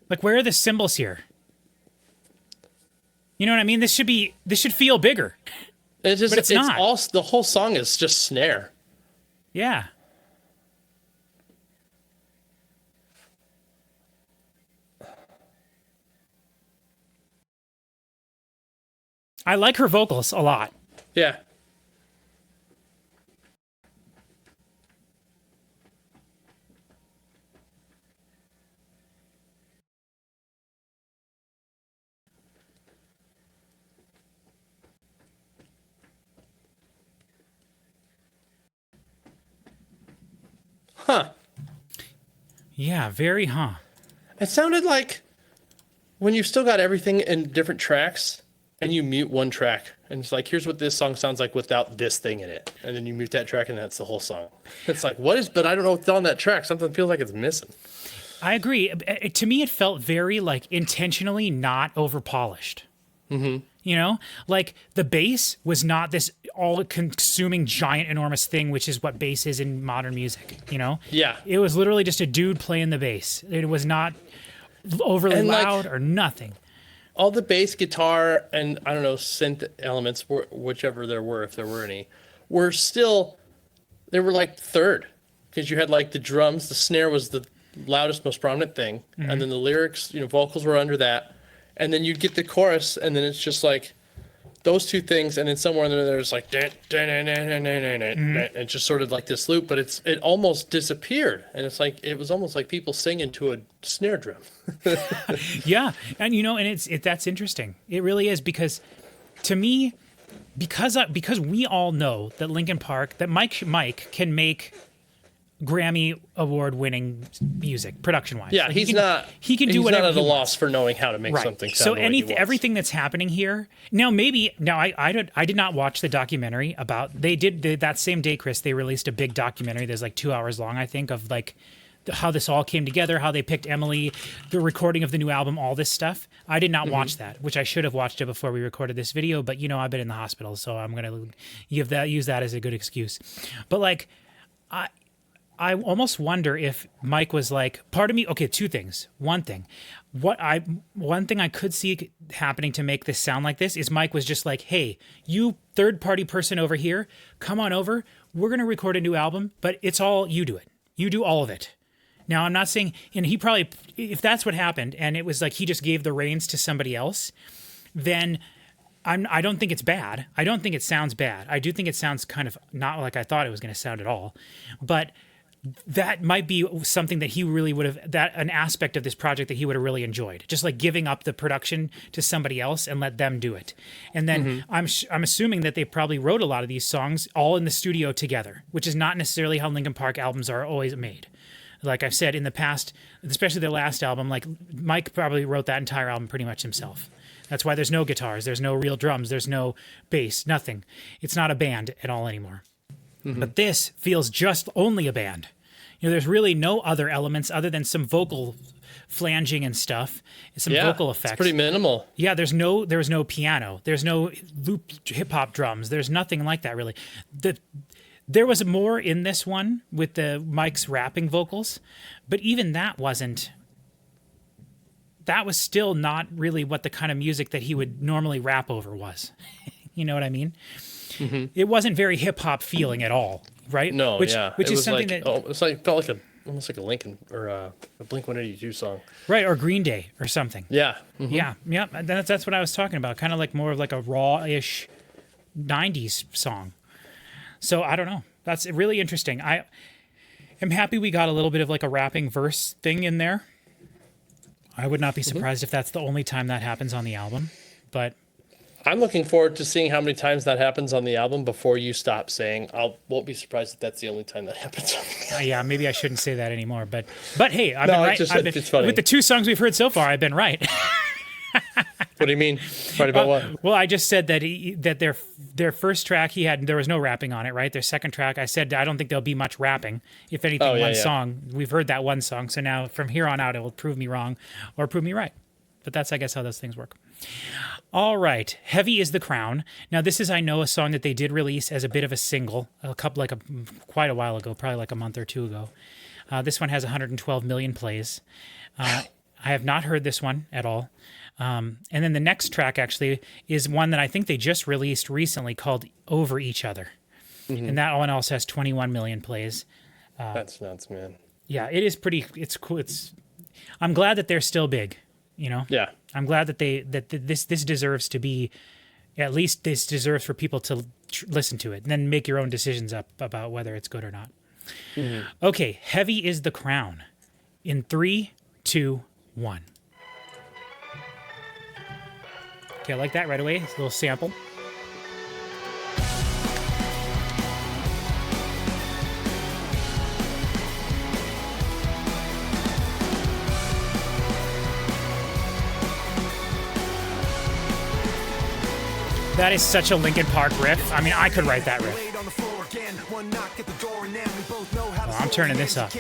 Like, where are the cymbals here? You know what I mean? This should feel bigger. It's just But it's not. all the whole song is just snare. Yeah. I like her vocals a lot. Yeah. Huh. Yeah, very, huh? It sounded like when you've still got everything in different tracks and you mute one track and it's like, here's what this song sounds like without this thing in it. And then you mute that track and that's the whole song. It's like, what is, but I don't know what's on that track. Something feels like it's missing. I agree. To me, it felt very, like, intentionally not over-polished. Mm-hmm. You know? Like, the bass was not this all-consuming, giant, enormous thing, which is what bass is in modern music, you know? Yeah. It was literally just a dude playing the bass. It was not overly And, like, loud or nothing. All the bass guitar and I don't know, synth elements, whichever there were, if there were any, were still, they were like third. Because you had like the drums, the snare was the loudest, most prominent thing. Mm-hmm. And then the lyrics, vocals were under that. And then you'd get the chorus, and then it's just like those two things, and then somewhere in there, there's like, it's just sort of like this loop, but it almost disappeared. And it's like, it was almost like people singing to a snare drum. Yeah, and and that's interesting. It really is, because to me, because we all know that Linkin Park, that Mike can make Grammy award winning music production wise. Yeah, Like, he's he not do whatever not at he a wants. loss for knowing how to make something sound So the way he wants. everything that's happening here now, I did not watch the documentary about, that same day, Chris, they released a big documentary that's like 2 hours long, I think, of like how this all came together, how they picked Emily, the recording of the new album, all this stuff. I did not watch that, which I should have watched it before we recorded this video, but I've been in the hospital, so I'm gonna use that as a good excuse. But like, I almost wonder if Mike was like, part of me, okay, two things. One thing I could see happening to make this sound like this is Mike was just like, hey, you third-party person over here, come on over. We're going to record a new album, but it's all, you do it. You do all of it. Now, I'm not saying, and he probably, if that's what happened, and it was like he just gave the reins to somebody else, then I don't think it's bad. I don't think it sounds bad. I do think it sounds kind of not like I thought it was going to sound at all. But that might be something that he really would have, an aspect of this project that he would have really enjoyed, just like giving up the production to somebody else and let them do it. And then I'm assuming that they probably wrote a lot of these songs all in the studio together, which is not necessarily how Linkin Park albums are always made. Like I've said in the past, especially their last album, like Mike probably wrote that entire album pretty much himself. That's why there's no guitars, there's no real drums, there's no bass, nothing. It's not a band at all anymore. But this feels just only a band. There's really no other elements other than some vocal flanging and stuff, some vocal effects. It's pretty minimal. Yeah, there was no piano, there's no loop hip hop drums, there's nothing like that really. There was more in this one with the Mike's rapping vocals, but even that was still not really what the kind of music that he would normally rap over was. You know what I mean? Mm-hmm. It wasn't very hip hop feeling at all, right? No, which it is was something like, that felt like almost like a Linkin or a Blink-182 song. right, or Green Day or something. Yeah. Mm-hmm. Yeah. That's what I was talking about. Kind of like more of like a raw-ish 90s song. So I don't know. That's really interesting. I am happy we got a little bit of like a rapping verse thing in there. I would not be surprised if that's the only time that happens on the album. But I'm looking forward to seeing how many times that happens on the album before you stop saying, won't be surprised if that's the only time that happens on the album. yeah, maybe I shouldn't say that anymore. But hey, I've No, been right. it's just- it's funny. With the 2 songs we've heard so far, I've been right. What do you mean? Right about what? Well, I just said that that their first track there was no rapping on it, right? Their second track, I said I don't think there'll be much rapping. If anything, one song. We've heard that one song, so now from here on out, it will prove me wrong or prove me right. But that's, I guess, how those things work. All right, Heavy is the Crown. Now, this is, I know, a song that they did release as a bit of a single quite a while ago, probably like a month or 2 ago. This one has 112 million plays. I have not heard this one at all. And then the next track actually is one that I think they just released recently called Over Each Other. And that one also has 21 million plays. That's nuts, man. Yeah, it is pretty, it's cool. I'm glad that they're still big, you know? Yeah. I'm glad that this deserves to be, at least this deserves for people to listen to it and then make your own decisions up about whether it's good or not. Okay, Heavy is the Crown. In 3, 2, 1. Okay, I like that right away. It's a little sample. That is such a Linkin Park riff. I mean, I could write that riff. Well, I'm turning this up.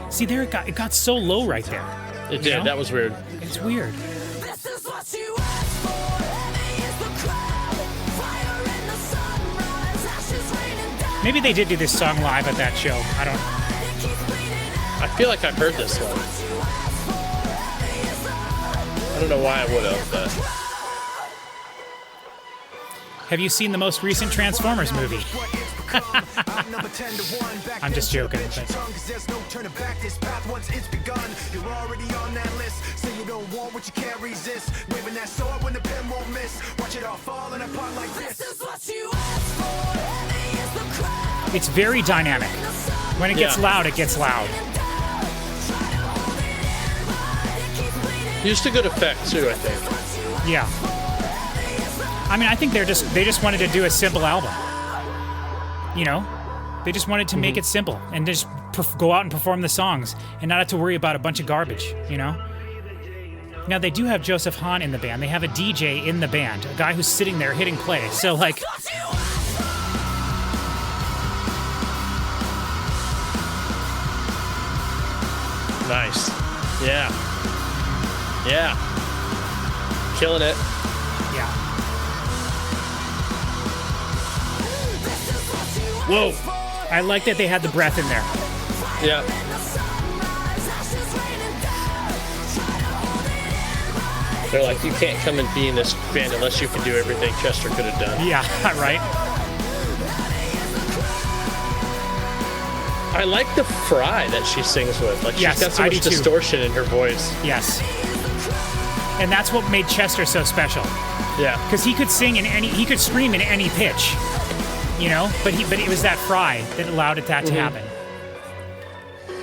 See, there it got so low right there. It did. know? That was weird. It's weird. This is what you asked for. Heavy is the crown. Fire in the sunrise. Ashes raining down. Maybe they did do this song live at that show. I don't. It keeps bleeding out. I feel like I've heard this one. What you asked for. Heavy is the I don't know why I would have, but Have you seen the most recent Transformers movie? I'm just joking. But This is what you asked for. Heavy is the crown. it's very dynamic. When it gets Yeah. loud, it gets loud. used a good effect too, I think. Yeah. I mean, I think they just wanted to do a simple album. You know, they just wanted to make it simple and just go out and perform the songs and not have to worry about a bunch of garbage. You know. Now they do have Joseph Hahn in the band. They have a DJ in the band, a guy who's sitting there hitting play. So like, Nice. Yeah. Yeah. Killing it. yeah. Whoa. I like that they had the breath in there. Yeah. They're like, you can't come and be in this band unless you can do everything Chester could have done. Yeah, right. I like the fry that she sings with. Like, Yes, she's got so I much do too. distortion in her voice. Yes. And that's what made Chester so special. Yeah. Because he could sing he could scream in any pitch, you know. But it was that fry that allowed that to happen.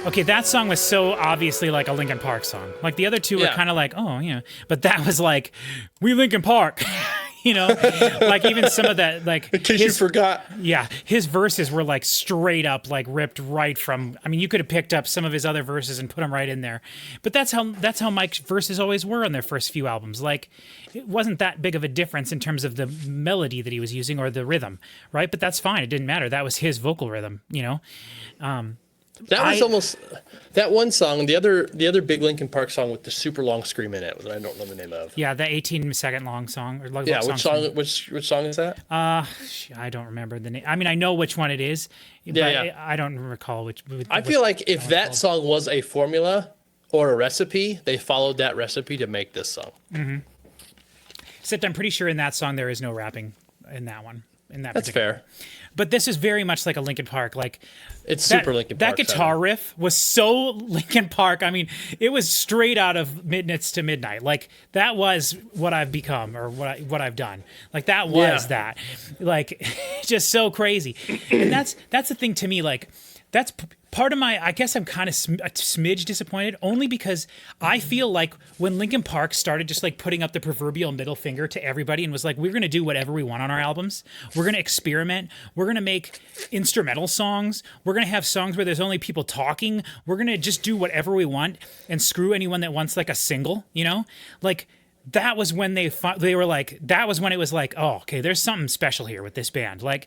Okay, that song was so obviously like a Linkin Park song. Like the other two were Yeah. kind of like, oh yeah, but that was like, we Linkin Park, you know. Like even some of that, like In case you forgot. yeah, his verses were like straight up like ripped right from. I mean, you could have picked up some of his other verses and put them right in there. But that's how Mike's verses always were on their first few albums. Like, it wasn't that big of a difference in terms of the melody that he was using or the rhythm, right? But that's fine. It didn't matter. That was his vocal rhythm, you know. That was I- almost that one song. The other big Linkin Park song with the super long scream in it that I don't know the name of. Yeah, the 18-second long song. Or like Yeah, what which song? Which song is that? I don't remember the name. I mean, I know which one it is, but yeah. I don't recall which. I feel like if that song was a formula or a recipe, they followed that recipe to make this song. Except I'm pretty sure in that song there is no rapping in that one. In that That's particular. fair. But this is very much like a Linkin Park. Like It's super Linkin That Park. guitar riff was so Linkin Park. I mean, it was straight out of Minutes to Midnight. Like that was what I've become or what I've done. Like that was that. Like just so crazy. And that's the thing to me. Like that's part of my, I guess I'm kind of a smidge disappointed only because I feel like when Linkin Park started just like putting up the proverbial middle finger to everybody and was like, we're going to do whatever we want on our albums. We're going to experiment. We're going to make instrumental songs. We're going to have songs where there's only people talking. We're going to just do whatever we want and screw anyone that wants like a single, you know, like that was when they were like, that was when it was like, oh, okay, there's something special here with this band. Like,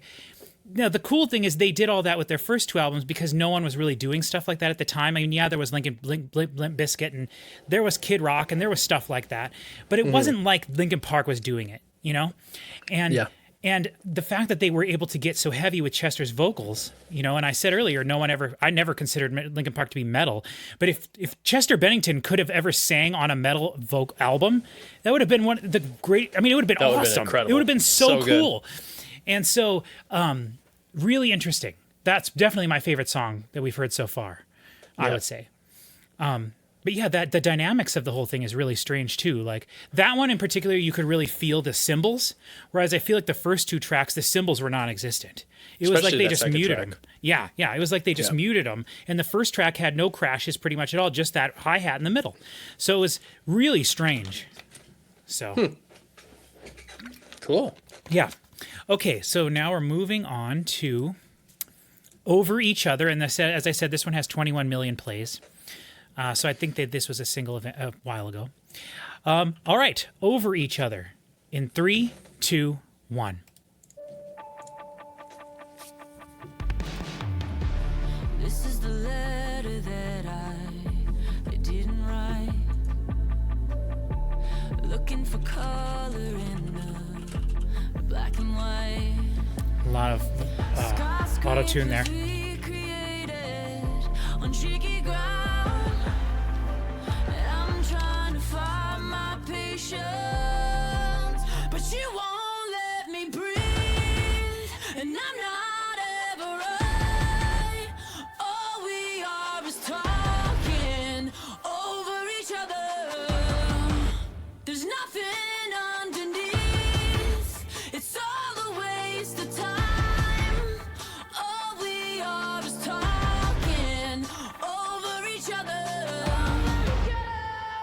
now, the cool thing is they did all that with their first 2 albums because no one was really doing stuff like that at the time. I mean, yeah, there was Limp Bizkit and there was Kid Rock and there was stuff like that. But it wasn't like Linkin Park was doing it, you know? And the fact that they were able to get so heavy with Chester's vocals, you know, and I said earlier, I never considered Linkin Park to be metal. But if Chester Bennington could have ever sang on a metal folk album, that would have been one of the great, I mean, it would have been awesome. It would have been so cool. Good. And so, really interesting. That's definitely my favorite song that we've heard so far, I would say. But yeah, the dynamics of the whole thing is really strange too. Like that one in particular, you could really feel the cymbals, whereas I feel like the first 2 tracks, the cymbals were non-existent. It was like they just muted them. Yeah, it was like they just muted them. And the first track had no crashes pretty much at all, just that hi-hat in the middle. So it was really strange. So. Cool. Yeah. Okay, so now we're moving on to Over Each Other. And as I said, this one has 21 million plays. So I think that this was a single event a while ago. All right, Over Each Other in 3, 2, 1. This is the letter that I didn't write. Looking for color in the black and white. A lot of auto-tune there. On tricky ground. I'm trying to find my patience, but you won't let me breathe, and I'm not ever right. All we are is talking over each other. There's nothing underneath. It's all a waste of time. All we are is talking over each other.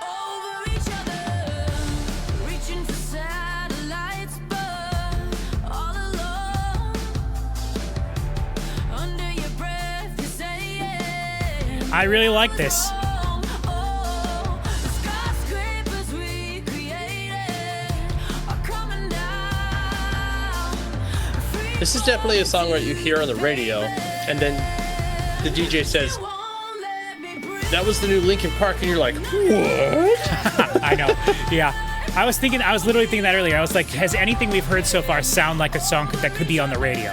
Over each other. Reaching for satellites, but all alone. Under your breath, you're saying, I really like this. the skyscrapers we created are coming down. This is definitely a song where you hear on the radio, and then the DJ says, Won't let me breathe. that was the new Linkin Park, and you're like, what? I know. Yeah. I was literally thinking that earlier. I was like, has anything we've heard so far sound like a song that could be on the radio?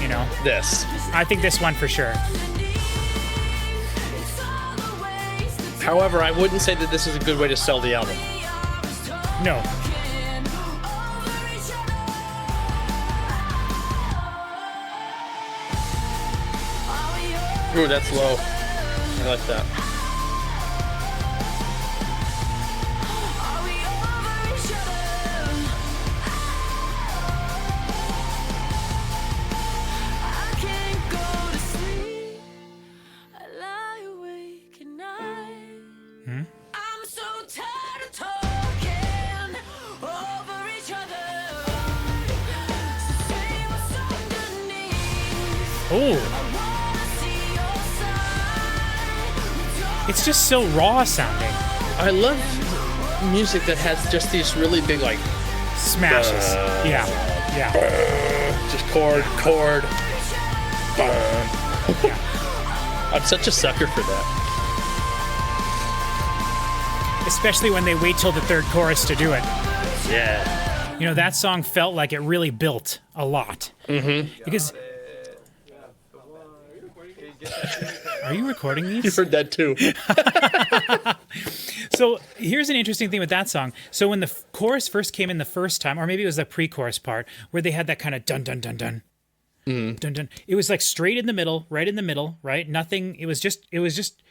You know? This. I think this one for sure. It's all a waste of However, I wouldn't say that this is a good way to sell the album. No. over each other. Are we Ooh, that's low. I like that. Are we over each other? I can't go to sleep. I lie awake at night. I'm so tired of talking over each other. So say what's underneath. Oh, Wanna see your side. it's just so raw sounding. I love music that has just these really big, like, Smashes. Yeah. just chord. Yeah. I'm such a sucker for that. Especially when they wait till the third chorus to do it. Yeah. You know, that song felt like it really built a lot. Mm-hmm. Because. Are you recording these? You've heard that too. So here's an interesting thing with that song. So when the chorus first came in the first time, or maybe it was the pre-chorus part, where they had that kind of dun dun dun dun, Dun, dun. It was like straight in the middle, right in the middle, right? Nothing. It was just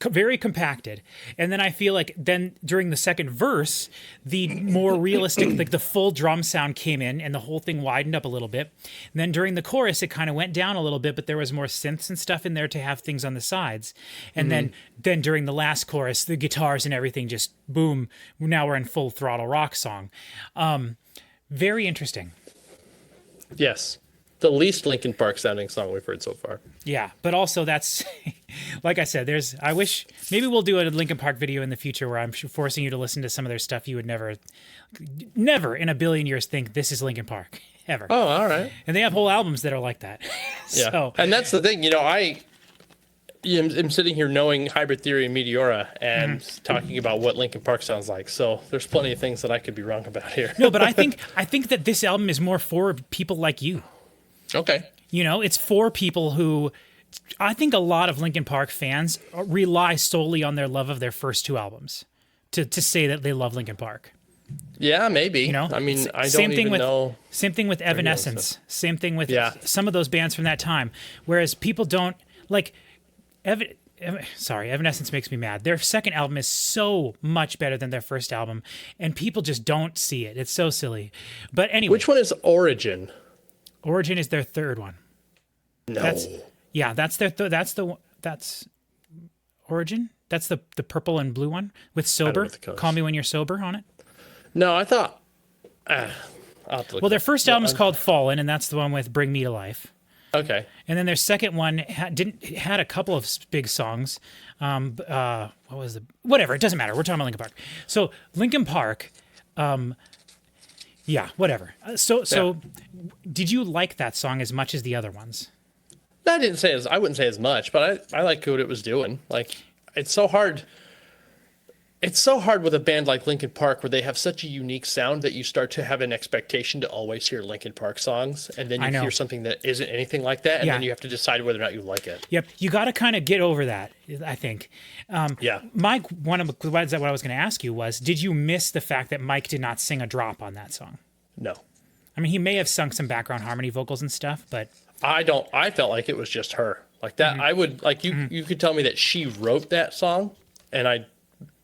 very compacted. And then I feel like then during the second verse, the more realistic, like the full drum sound came in and the whole thing widened up a little bit. And then during the chorus, it kind of went down a little bit, but there was more synths and stuff in there to have things on the sides. And then during the last chorus, the guitars and everything just boom. Now we're in full throttle rock song. Very interesting. Yes. The least Linkin Park sounding song we've heard so far. Yeah, but also that's, like I said, I wish, maybe we'll do a Linkin Park video in the future where I'm forcing you to listen to some of their stuff you would never in a billion years think this is Linkin Park, ever. Oh, all right. And they have whole albums that are like that. Yeah. So, And that's the thing, I am sitting here knowing Hybrid Theory and Meteora and talking about what Linkin Park sounds like. So there's plenty of things that I could be wrong about here. no, but I think that this album is more for people like you. Okay. It's for people who, I think a lot of Linkin Park fans rely solely on their love of their first two albums to say that they love Linkin Park. Yeah, maybe. I mean, I don't even know. Same thing with Evanescence. Same thing with some of those bands from that time. Whereas people don't, like, Evanescence makes me mad. Their second album is so much better than their first album, and people just don't see it. It's so silly. But anyway. Which one is Origin? Origin is their third one. No. That's Origin. That's the purple and blue one with Sober. Call Me When You're Sober on it. No, I thought. I'll have to look Their first album is called Fallen, and that's the one with Bring Me to Life. Okay. And then their second one had a couple of big songs. What was whatever? It doesn't matter. We're talking about Linkin Park. So Linkin Park. Yeah, whatever. So, did you like that song as much as the other ones? I wouldn't say as much, but I like what it was doing. Like, it's so hard. It's so hard with a band like Linkin Park where they have such a unique sound that you start to have an expectation to always hear Linkin Park songs, and then you hear something that isn't anything like that, and then you have to decide whether or not you like it. Yep, you got to kind of get over that, I think. Mike, what I was going to ask you was, did you miss the fact that Mike did not sing a drop on that song? No. I mean, he may have sung some background harmony vocals and stuff, but I felt like it was just her. Like that, I would, like, you could tell me that she wrote that song, and I'd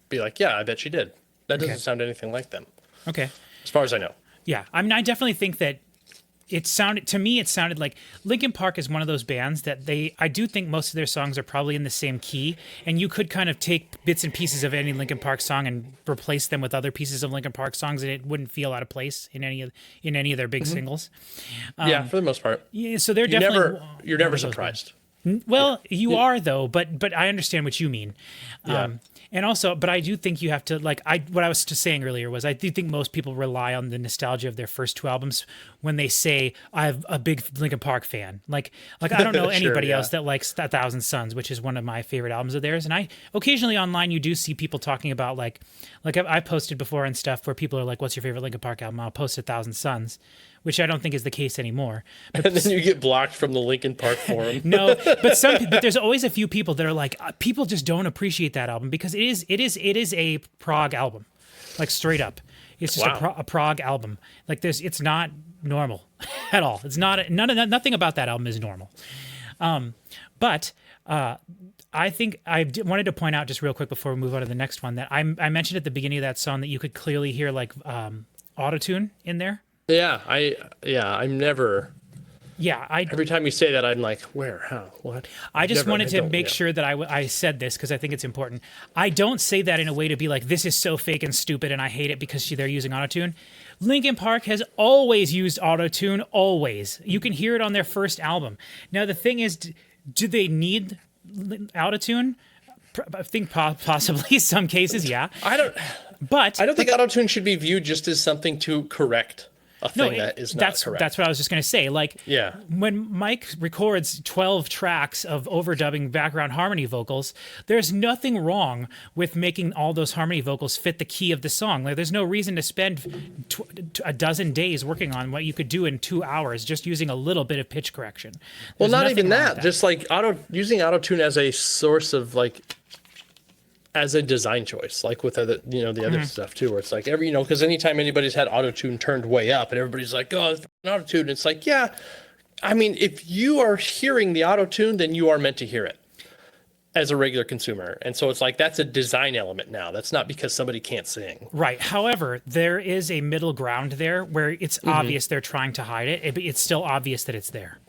be like, yeah, I bet she did. That doesn't sound anything like them. Okay. As far as I know. Yeah. I mean, I definitely think that it sounded like Linkin Park is one of those bands that I do think most of their songs are probably in the same key, and you could kind of take bits and pieces of any Linkin Park song and replace them with other pieces of Linkin Park songs, and it wouldn't feel out of place in any of their big singles. Yeah, for the most part. Yeah, so they're You're never surprised. Well, you are though, but I understand what you mean. Yeah. And also, but I do think you have to, like, what I was just saying earlier was I do think most people rely on the nostalgia of their first two albums when they say, I'm a big Linkin Park fan. Like I don't know anybody else that likes A Thousand Suns, which is one of my favorite albums of theirs. And I occasionally online, you do see people talking about like I posted before and stuff where people are like, what's your favorite Linkin Park album? I'll post A Thousand Suns, which I don't think is the case anymore. But and then you get blocked from the Linkin Park forum. No, but there's always a few people that are like, people just don't appreciate that album because it is a prog album, like straight up. It's just a prog album. Like it's not normal at all. It's not nothing about that album is normal. But I think I wanted to point out just real quick before we move on to the next one that I mentioned at the beginning of that song that you could clearly hear like autotune in there. I'm never. Yeah, every time you say that, I'm like, where, how, what? I just wanted to make sure that I said this because I think it's important. I don't say that in a way to be like, this is so fake and stupid and I hate it because they're using autotune. Linkin Park has always used autotune, always. You can hear it on their first album. Now, the thing is, do they need autotune? I think possibly some cases, yeah. I don't think autotune should be viewed just as something to correct a thing that is not correct. That's what I was just going to say. Like, when Mike records 12 tracks of overdubbing background harmony vocals, there's nothing wrong with making all those harmony vocals fit the key of the song. Like, there's no reason to spend a dozen days working on what you could do in 2 hours just using a little bit of pitch correction. Well, not even that. Just like using autotune as a source of like, as a design choice, like with other, the other stuff too, where it's like because anytime anybody's had autotune turned way up and everybody's like, oh, it's autotune, it's like, yeah, I mean, if you are hearing the auto tune, then you are meant to hear it as a regular consumer. And so it's like, that's a design element now. That's not because somebody can't sing. Right. However, there is a middle ground there where it's obvious they're trying to hide it. It's still obvious that it's there.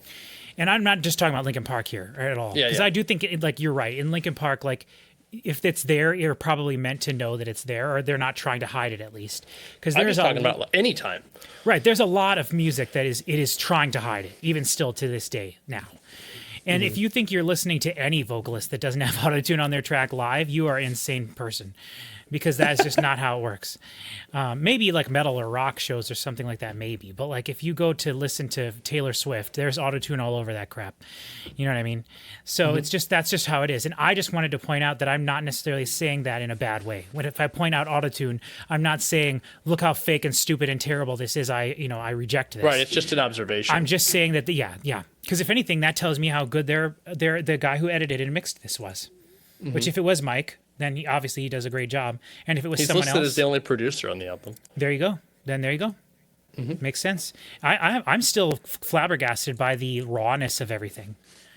And I'm not just talking about Linkin Park here at all. Yeah, Because yeah. I do think, like, you're right. In Linkin Park, like, if it's there, you're probably meant to know that it's there, or they're not trying to hide it at least. Because I'm there's just talking about like, any time. right. There's a lot of music that it is trying to hide it, even still to this day now. And if you think you're listening to any vocalist that doesn't have autotune on their track live, you are an insane person, because that is just not how it works. Maybe like metal or rock shows or something like that, maybe. But like if you go to listen to Taylor Swift, there's autotune all over that crap. You know what I mean? So it's just, that's just how it is. And I just wanted to point out that I'm not necessarily saying that in a bad way. When if I point out autotune, I'm not saying, look how fake and stupid and terrible this is. I reject this. Right. It's just an observation. I'm just saying that yeah. Because if anything, that tells me how good the guy who edited and mixed this was. Which if it was Mike, then obviously he does a great job. And if it was He's someone listed else, as the only producer on the album. there you go. Then there you go. Makes sense. I'm still flabbergasted by the rawness of everything.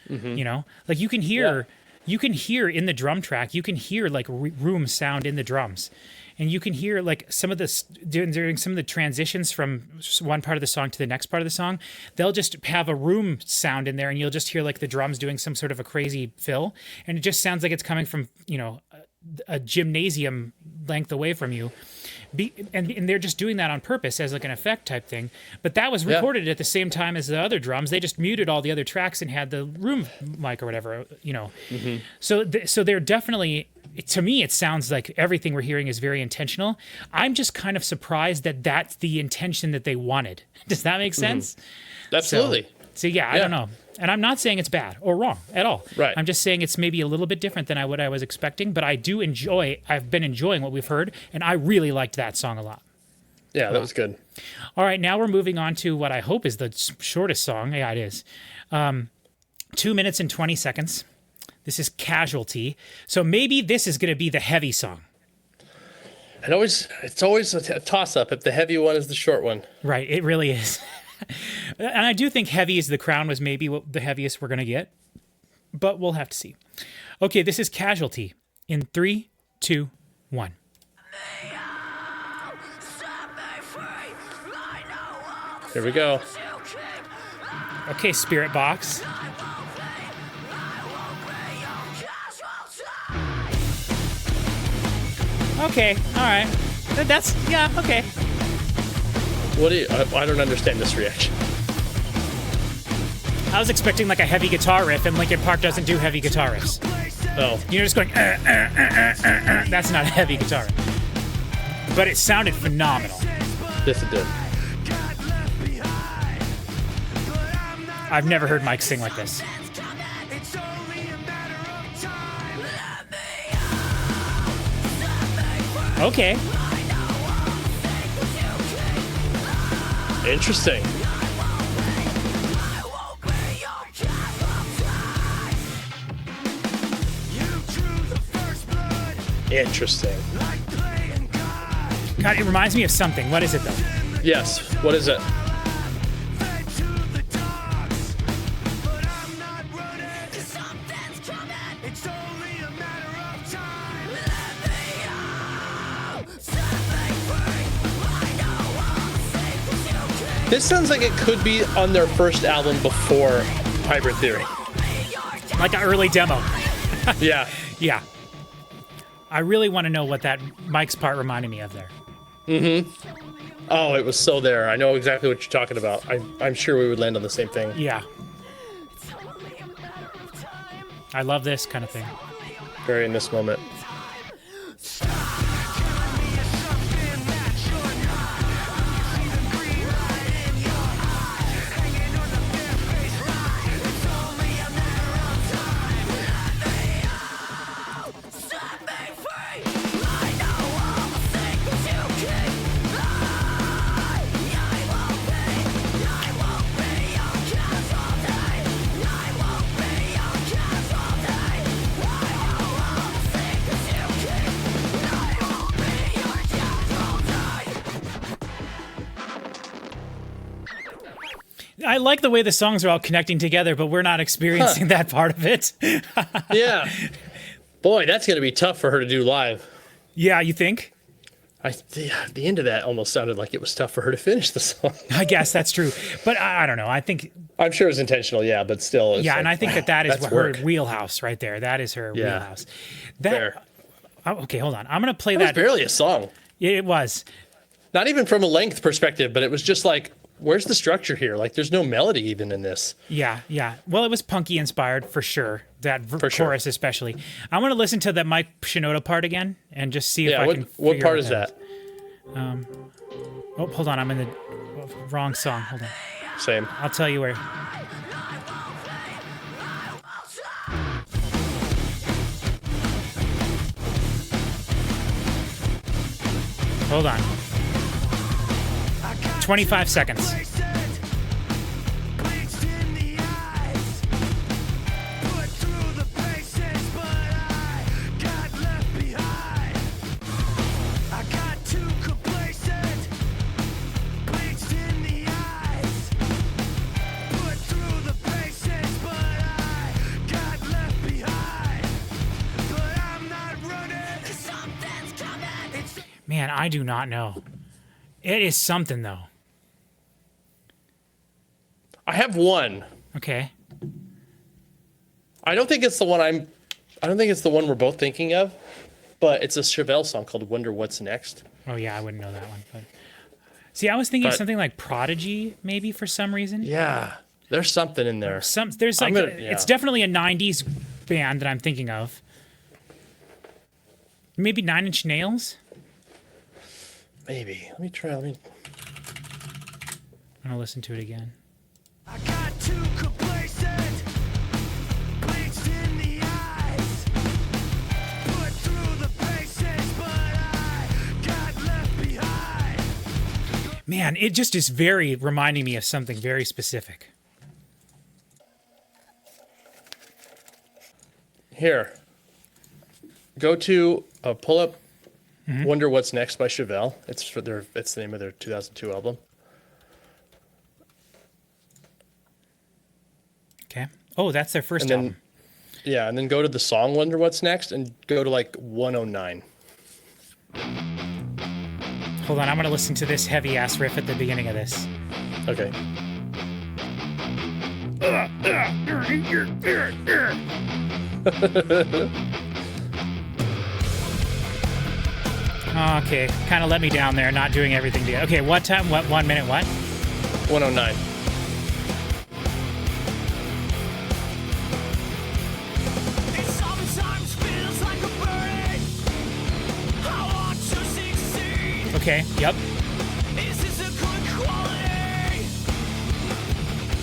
You know, like you can hear in the drum track, you can hear like room sound in the drums. And you can hear like some of this during some of the transitions from one part of the song to the next part of the song, they'll just have a room sound in there, and you'll just hear like the drums doing some sort of a crazy fill, and it just sounds like it's coming from a gymnasium length away from you. And they're just doing that on purpose as like an effect type thing. But that was recorded at the same time as the other drums. They just muted all the other tracks and had the room mic or whatever, So they're definitely, to me, it sounds like everything we're hearing is very intentional. I'm just kind of surprised that that's the intention that they wanted. Does that make sense? Absolutely. So yeah, I don't know. And I'm not saying it's bad or wrong at all. Right. I'm just saying it's maybe a little bit different than what I was expecting, but I've been enjoying what we've heard, and I really liked that song a lot. Yeah, that was good. All right, now we're moving on to what I hope is the shortest song. Yeah, it is. 2 minutes and 20 seconds. This is Casualty. So maybe this is going to be the heavy song. It's always a toss-up if the heavy one is the short one. Right, it really is. And I do think Heavy as the Crown was maybe the heaviest we're going to get, but we'll have to see. Okay, this is Casualty in 3, 2, 1. Here we go. Okay, Spirit Box. Okay, all right. Okay. What do you? I don't understand this reaction. I was expecting like a heavy guitar riff, and Linkin Park doesn't do heavy guitar riffs. Oh, You're just going, that's not a heavy guitar riff. But it sounded phenomenal. yes, it did. I've never heard Mike sing like this. Okay. Interesting. Interesting. God, it reminds me of something. What is it though? Yes. What is it? This sounds like it could be on their first album before Hybrid Theory. Like an early demo. Yeah. Yeah. I really want to know what that Mike's part reminded me of there. Oh, it was so there. I know exactly what you're talking about. I'm sure we would land on the same thing. Yeah. I love this kind of thing. Very in this moment. I like the way the songs are all connecting together, but we're not experiencing that part of it. Yeah. Boy, that's going to be tough for her to do live. Yeah, you think? The end of that almost sounded like it was tough for her to finish the song. I guess that's true. But I don't know. I think... I'm sure it's intentional, yeah, but still. Yeah, like, and I think that is that's her work. wheelhouse right there. That is her Yeah. wheelhouse. Fair. Okay, hold on. I'm going to play That was that. barely a song. It was. Not even from a length perspective, but it was just like, where's the structure here? Like, there's no melody even in this. Yeah. Well, it was punky inspired for sure. That For sure. chorus especially. I want to listen to the Mike Shinoda part again and just see if Yeah, I can what figure part out is that? Oh, hold on. I'm in the wrong song. Hold on. Same. I'll tell you where. Hold on. 25 seconds. Man, I do not know. It is something though. I have one. Okay. I don't think it's the one we're both thinking of, but it's a Chevelle song called Wonder What's Next. Oh yeah, I wouldn't know that one. But see, I was thinking But- something like Prodigy, maybe for some reason. Yeah. There's something in there. There's like yeah. it's definitely a '90s band that I'm thinking of. Maybe 9 Inch Nails. Maybe. Let me try. I'm gonna listen to it again. I got too complacent, bleached in the eyes, put through the paces, but I got left behind. Man, it just is very reminding me of something very specific. Here. Go to pull up Wonder What's Next by Chevelle. It's the name of their 2002 album. Okay. Oh, that's their first And then album. yeah, and then go to the song Wonder What's Next and go to like 109. Hold on, I'm gonna listen to this heavy ass riff at the beginning of this. Okay. Okay, kind of let me down there, not doing everything together. Okay, what time? What 1 minute? What? 109. It sometimes feels like a burden. I want to succeed. Okay. Yep. Is this a good quality?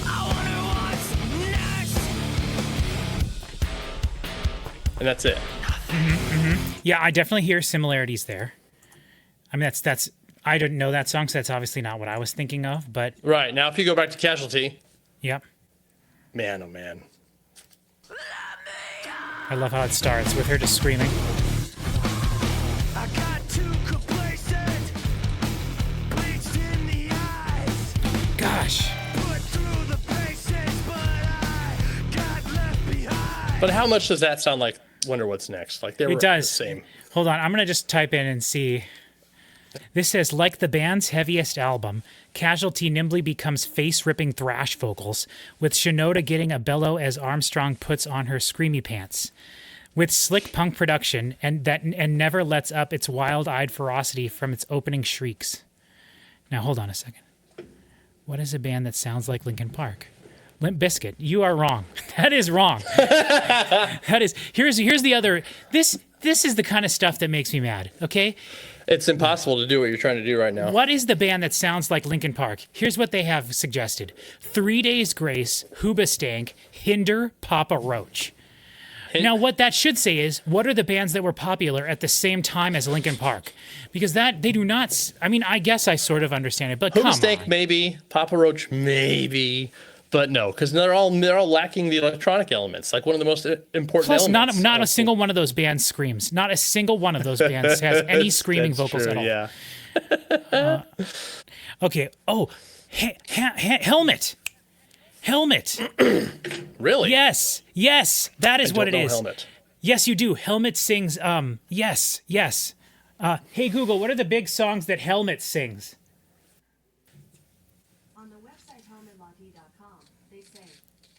I wonder what's next. And that's it. Yeah, I definitely hear similarities there. I mean, that's. I didn't know that song, so that's obviously not what I was thinking of. But Right. Now if you go back to Casualty, yep, man, oh man. I love how it starts with her just screaming. I got too complacent, bleached in the eyes, Gosh. put through the paces, but I got left behind. But how much does that sound like Wonder What's Next? Like they were It does. the same. Hold on, I'm gonna just type in and see. This says, like the band's heaviest album, Casualty nimbly becomes face-ripping thrash vocals, with Shinoda getting a bellow as Armstrong puts on her screamy pants. With slick punk production and never lets up its wild-eyed ferocity from its opening shrieks. Now hold on a second. What is a band that sounds like Linkin Park? Limp Bizkit. You are wrong. That is wrong. That is. Here's the other. This is the kind of stuff that makes me mad. Okay. It's impossible to do what you're trying to do right now. What is the band that sounds like Linkin Park? Here's what they have suggested: 3 Days Grace, Hoobastank, Hinder, Papa Roach. Now, what that should say is, what are the bands that were popular at the same time as Linkin Park? Because that they do not. I mean, I guess I sort of understand it, but come Hoobastank on. maybe, Papa Roach maybe, but no, because they're all lacking the electronic elements, like one of the most important Plus, elements. not a single one of those bands screams. Not a single one of those bands has any screaming That's vocals true, at all. Yeah. Okay. Oh, Helmet. Helmet. Really? Yes. Yes. That is I what don't it know is. Helmet. Yes, you do. Helmet sings. Yes. Yes. Hey Google, what are the big songs that Helmet sings? On the website helmetlati.com, they say,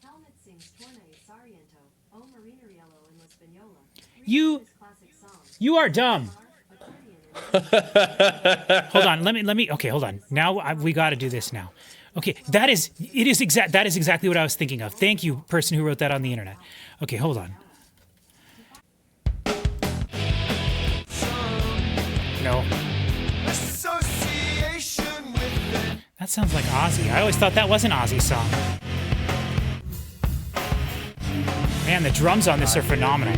Helmet sings Torna e Sarmiento, O Marinariello and La Spagnola. You- His classic songs. You are dumb. Accordion and Hold on. Let me. Okay, hold on. Now we got to do this now. Okay, that is exactly what I was thinking of. Thank you, person who wrote that on the internet. Okay, hold on. No, Association with it. that sounds like Ozzy. I always thought that was an Ozzy song. Man, the drums on this are phenomenal.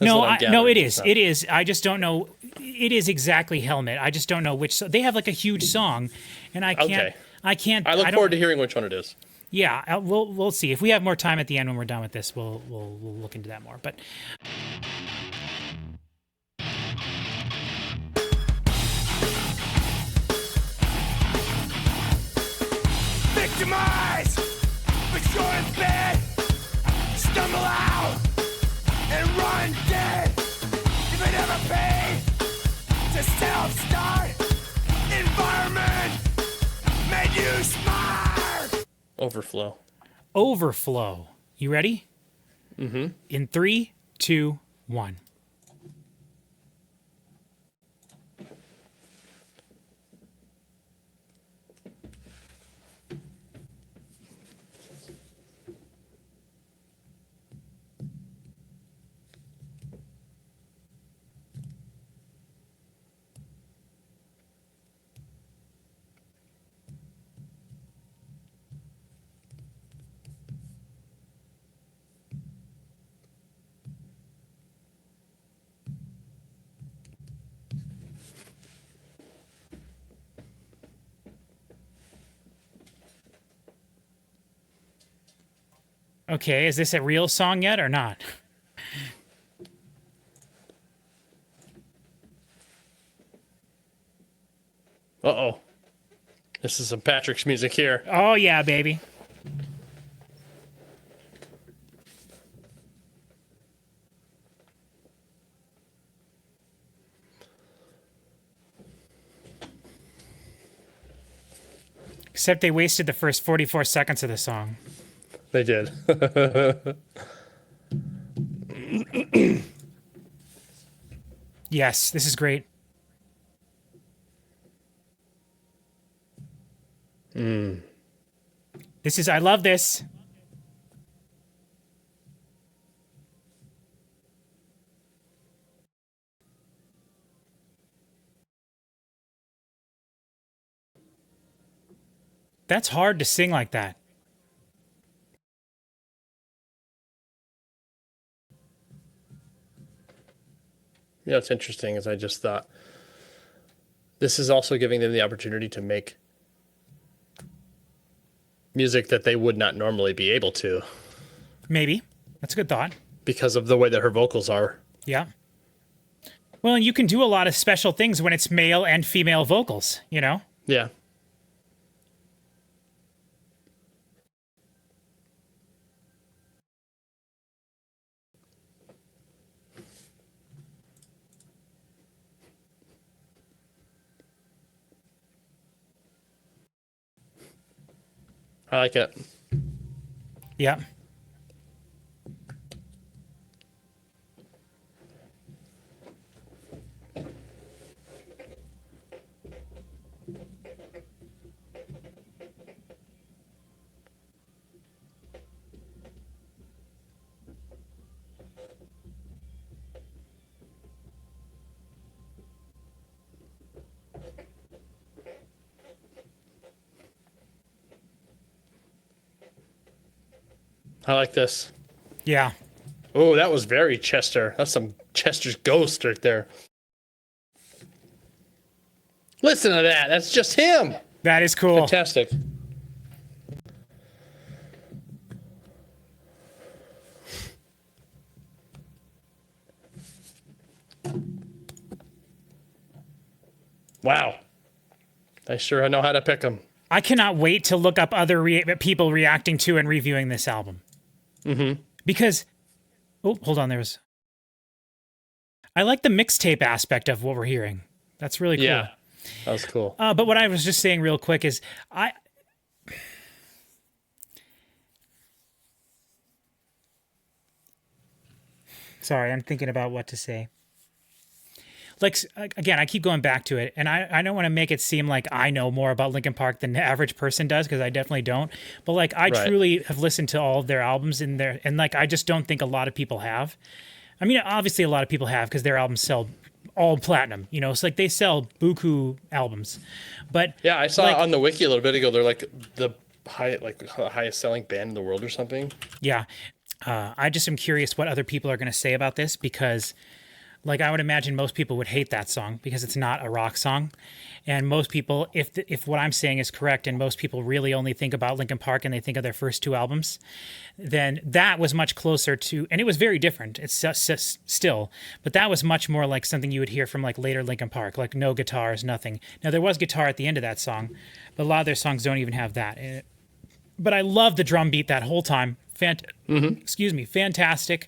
No, what I'm no, it gathering. is. It is. I just don't know. It is exactly Helmet. I just don't know which. They have like a huge song, and I can't. Okay. I can't. I look don't- forward to hearing which one it is. Yeah, we'll see if we have more time at the end when we're done with this. We'll look into that more. But Victimize, but you're in bed. Stumble out and run dead. If I never paid to self-start, environment made you smart. Overflow. Overflow. You ready? Mm-hmm. In 3, 2, 1. Okay, is this a real song yet or not? Uh-oh. This is some Patrick's music here. Oh yeah, baby. Except they wasted the first 44 seconds of the song. They did. Yes, this is great. This is, I love this. That's hard to sing like that. You know, what's interesting is I just thought this is also giving them the opportunity to make music that they would not normally be able to Maybe. That's a good thought. because of the way that her vocals are. Yeah. Well, and you can do a lot of special things when it's male and female vocals, you know? Yeah. I like it. Yeah. I like this. Yeah. Oh, that was very Chester. That's some Chester's ghost right there. Listen to that. That's just him. That is cool. Fantastic. Wow. I sure know how to pick them. I cannot wait to look up other people reacting to and reviewing this album. Because, oh, hold on, I like the mixtape aspect of what we're hearing. That's really cool. Yeah, that was cool. But what I was just saying real quick is sorry, I'm thinking about what to say. Like, again, I keep going back to it, and I don't want to make it seem like I know more about Linkin Park than the average person does, because I definitely don't. But like, I truly have listened to all of their albums and like, I just don't think a lot of people have. I mean, obviously a lot of people have, because their albums sell all platinum. You know, it's like they sell buku albums. But yeah, I saw on the wiki a little bit ago. They're like the highest selling band in the world or something. Yeah, I just am curious what other people are going to say about this, because. Like, I would imagine most people would hate that song because it's not a rock song. And most people, if what I'm saying is correct, and most people really only think about Linkin Park and they think of their first 2 albums, then that was much closer to, and it was very different. It's still, but that was much more like something you would hear from like later Linkin Park, like no guitars, nothing. Now, there was guitar at the end of that song, but a lot of their songs don't even have that. But I love the drum beat that whole time. Fantastic.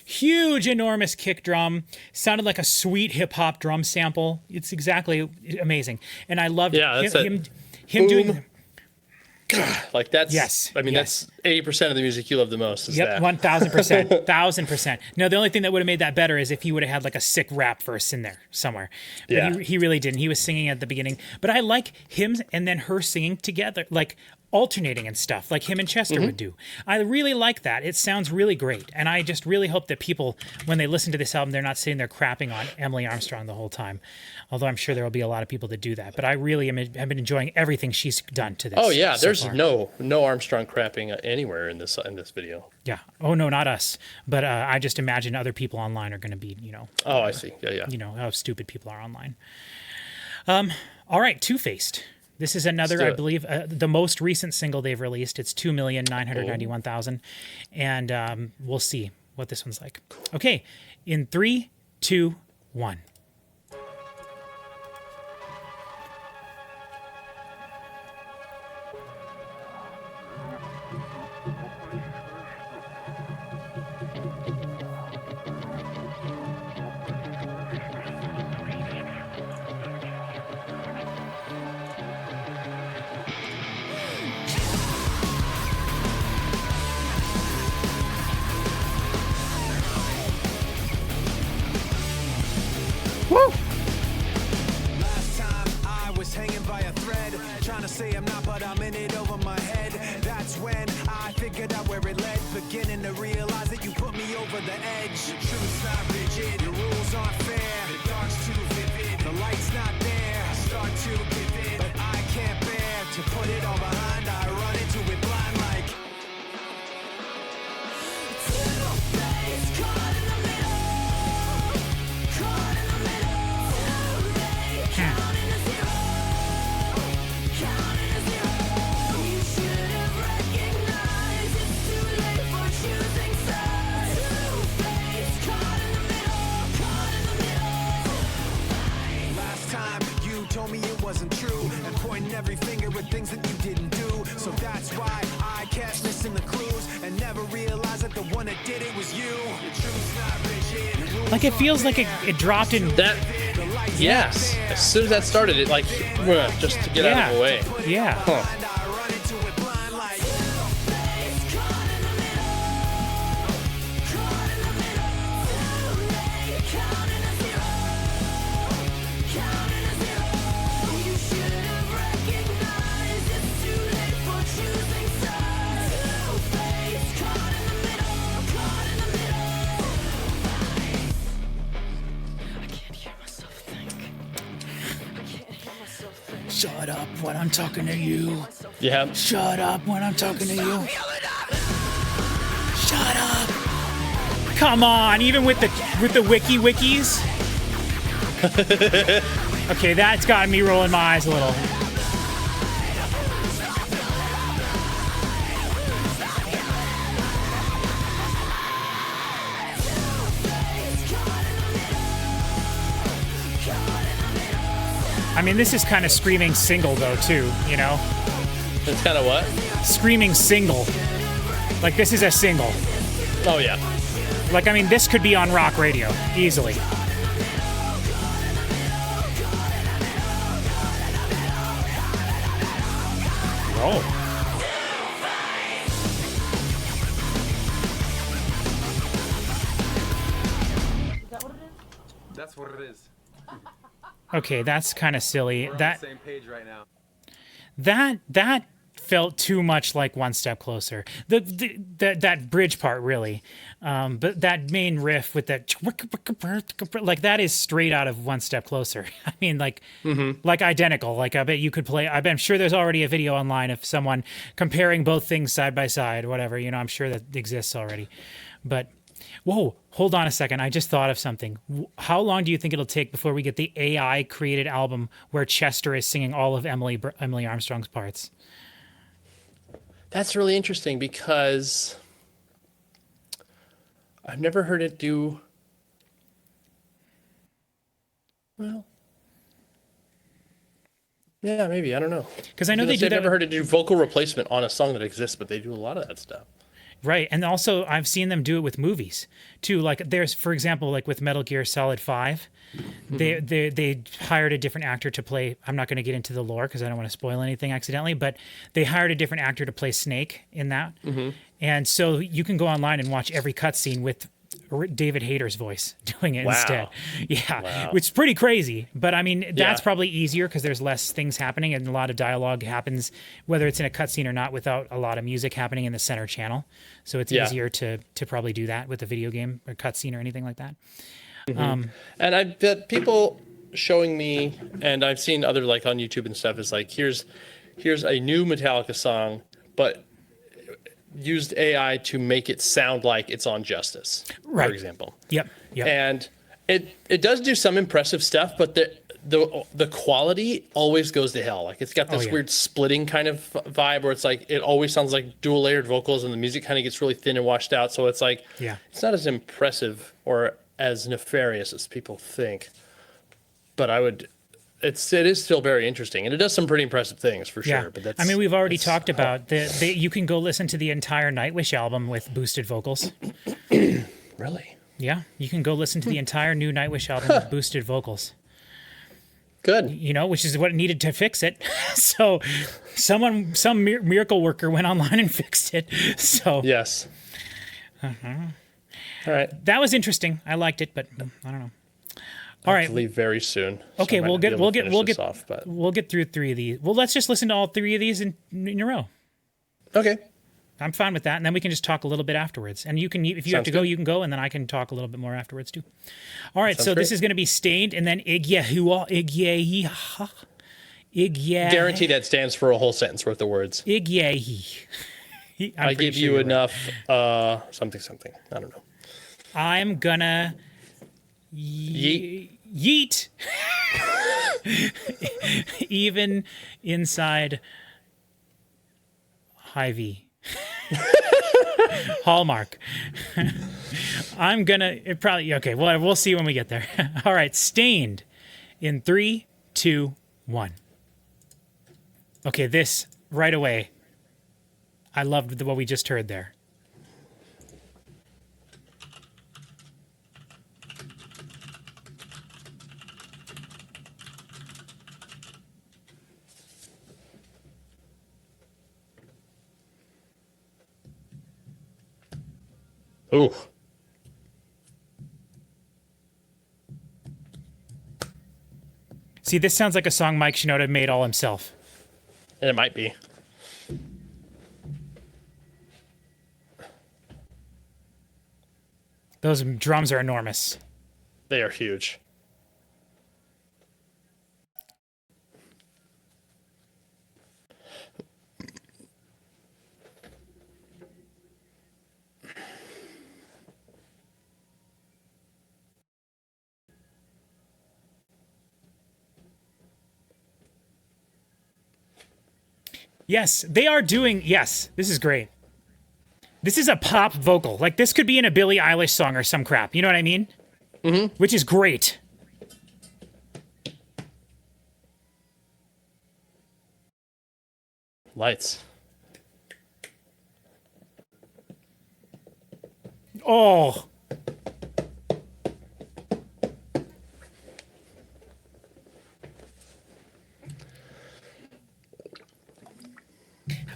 Huge, enormous kick drum. Sounded like a sweet hip hop drum sample. It's exactly amazing. And I loved him doing. Like that's. Yes. I mean, that's 80% of the music you love the most. Is Yep, that. 1,000%. 1,000%. No, the only thing that would have made that better is if he would have had like a sick rap verse in there somewhere. But Yeah. he really didn't. He was singing at the beginning. But I like him and then her singing together, like alternating and stuff, like him and Chester would do. I really like that. It sounds really great. And I just really hope that people, when they listen to this album, they're not sitting there crapping on Emily Armstrong the whole time. Although I'm sure there will be a lot of people that do that. But I really have been enjoying everything she's done to this. Oh yeah, so there's far. no Armstrong crapping anywhere in this video. Yeah. Oh no, not us. But I just imagine other people online are going to be, Oh, I see. Yeah. you know how stupid people are online. All right, Two-Faced. This is another, I believe, the most recent single they've released. It's 2,991,000, and we'll see what this one's like. Okay, in 3, 2, 1. Last time I was hanging by a thread, trying to say I'm not, but I'm in it over my head. That's when I figured out where it led, beginning to realize that you put me over the edge. The truth's not rigid, your rules aren't fair. The dark's too vivid, the light's not there. I start to give in, but I can't bear to put it all behind. I run into it blind like Two-faced, caught in the middle. Caught in the middle. Too late, counting to zero. Counting to zero. You should have recognized it's too late for choosing sides. Two-faced, caught in the middle. Caught in the middle. last time you told me it wasn't true, and pointing every finger at things that you didn't do. So that's why I kept missing the clues and never realized that the one that did it was you. The truth's not rigid, your rules Like, it feels like it dropped in... That. Yes. As soon as that started, it like just to get out of the way. Yeah. Huh. I run into it blind like Two-faced, caught in the middle. Caught in the middle. Too late, counting to zero. Counting to zero. You should have recognized it's too late for choosing sides. Two-faced, caught in the middle. Caught in the middle. I can't hear myself think. I can't hear myself think. Shut up when I'm talking to you. Yeah. Shut up when I'm talking to you. Shut up. Come on, even with the wikis. Okay, that's got me rolling my eyes a little. I mean, this is kind of screaming single though too, you know? It's kind of what? Screaming single. Like, this is a single. Oh yeah. Like, I mean, this could be on rock radio, easily. Oh. That's what it is. Okay, that's kind of silly. We're on That the same page right now. that felt too much like One Step Closer. That bridge part, really. But that main riff with that, like, that is straight out of One Step Closer. I mean, like, like identical. Like, I bet you could play. I'm sure there's already a video online of someone comparing both things side by side, whatever. You know, I'm sure that exists already. But whoa, hold on a second. I just thought of something. How long do you think it'll take before we get the AI created album where Chester is singing all of Emily Armstrong's parts? That's really interesting because I've never heard it do well. Yeah, maybe. I don't know. Because I know they do I've that. never heard it do vocal replacement on a song that exists, but they do a lot of that stuff. Right. And also I've seen them do it with movies too. Like, there's, for example, like with Metal Gear Solid 5, they hired a different actor to play. I'm not going to get into the lore because I don't want to spoil anything accidentally, but they hired a different actor to play Snake in that. And so you can go online and watch every cutscene with David Hayter's voice doing it instead. Yeah, which is pretty crazy. But I mean, that's probably easier because there's less things happening and a lot of dialogue happens, whether it's in a cutscene or not, without a lot of music happening in the center channel. So it's easier to probably do that with a video game or cutscene or anything like that. And I bet people showing me, and I've seen other, like on YouTube and stuff, is like, here's a new Metallica song, but used AI to make it sound like it's on Justice, Right. for example. Yep. And it does do some impressive stuff, but the quality always goes to hell. Like, it's got this weird splitting kind of vibe where it's like it always sounds like dual layered vocals, and the music kind of gets really thin and washed out. So it's like it's not as impressive or as nefarious as people think. But it is still very interesting, and it does some pretty impressive things for sure. But that's, I mean, we've already talked about you can go listen to the entire Nightwish album with boosted vocals. Really? Yeah, you can go listen to the entire new Nightwish album with boosted vocals. Good. You know, which is what needed to fix it. So some miracle worker went online and fixed it. So Yes. All right. that was interesting. I liked it, but I don't know. All right. Leave very soon. Okay, so I might we'll not be get able to finish this off, but we'll get through 3 of these. Well, let's just listen to all 3 of these in a row. okay. I'm fine with that, and then we can just talk a little bit afterwards. And you can, if you have Sounds to go, good. you can go, and then I can talk a little bit more afterwards too. All right, Sounds so this great. is going to be Stained, and then IGYEIH. Guarantee that stands for a whole sentence worth of words. IGYEIH. I give you enough something. I don't know. I'm gonna yeet even inside Hy-Vee. Hallmark. I'm gonna okay. Well, we'll see when we get there. All right, Stained in 3, 2, 1. Okay, this right away. I loved what we just heard there. Ooh. See, this sounds like a song Mike Shinoda made all himself. And it might be. Those drums are enormous. They are huge. Yes, they are doing. Yes, this is great. This is a pop vocal. Like, this could be in a Billie Eilish song or some crap. You know what I mean? Mm-hmm. Which is great. Lights. Oh.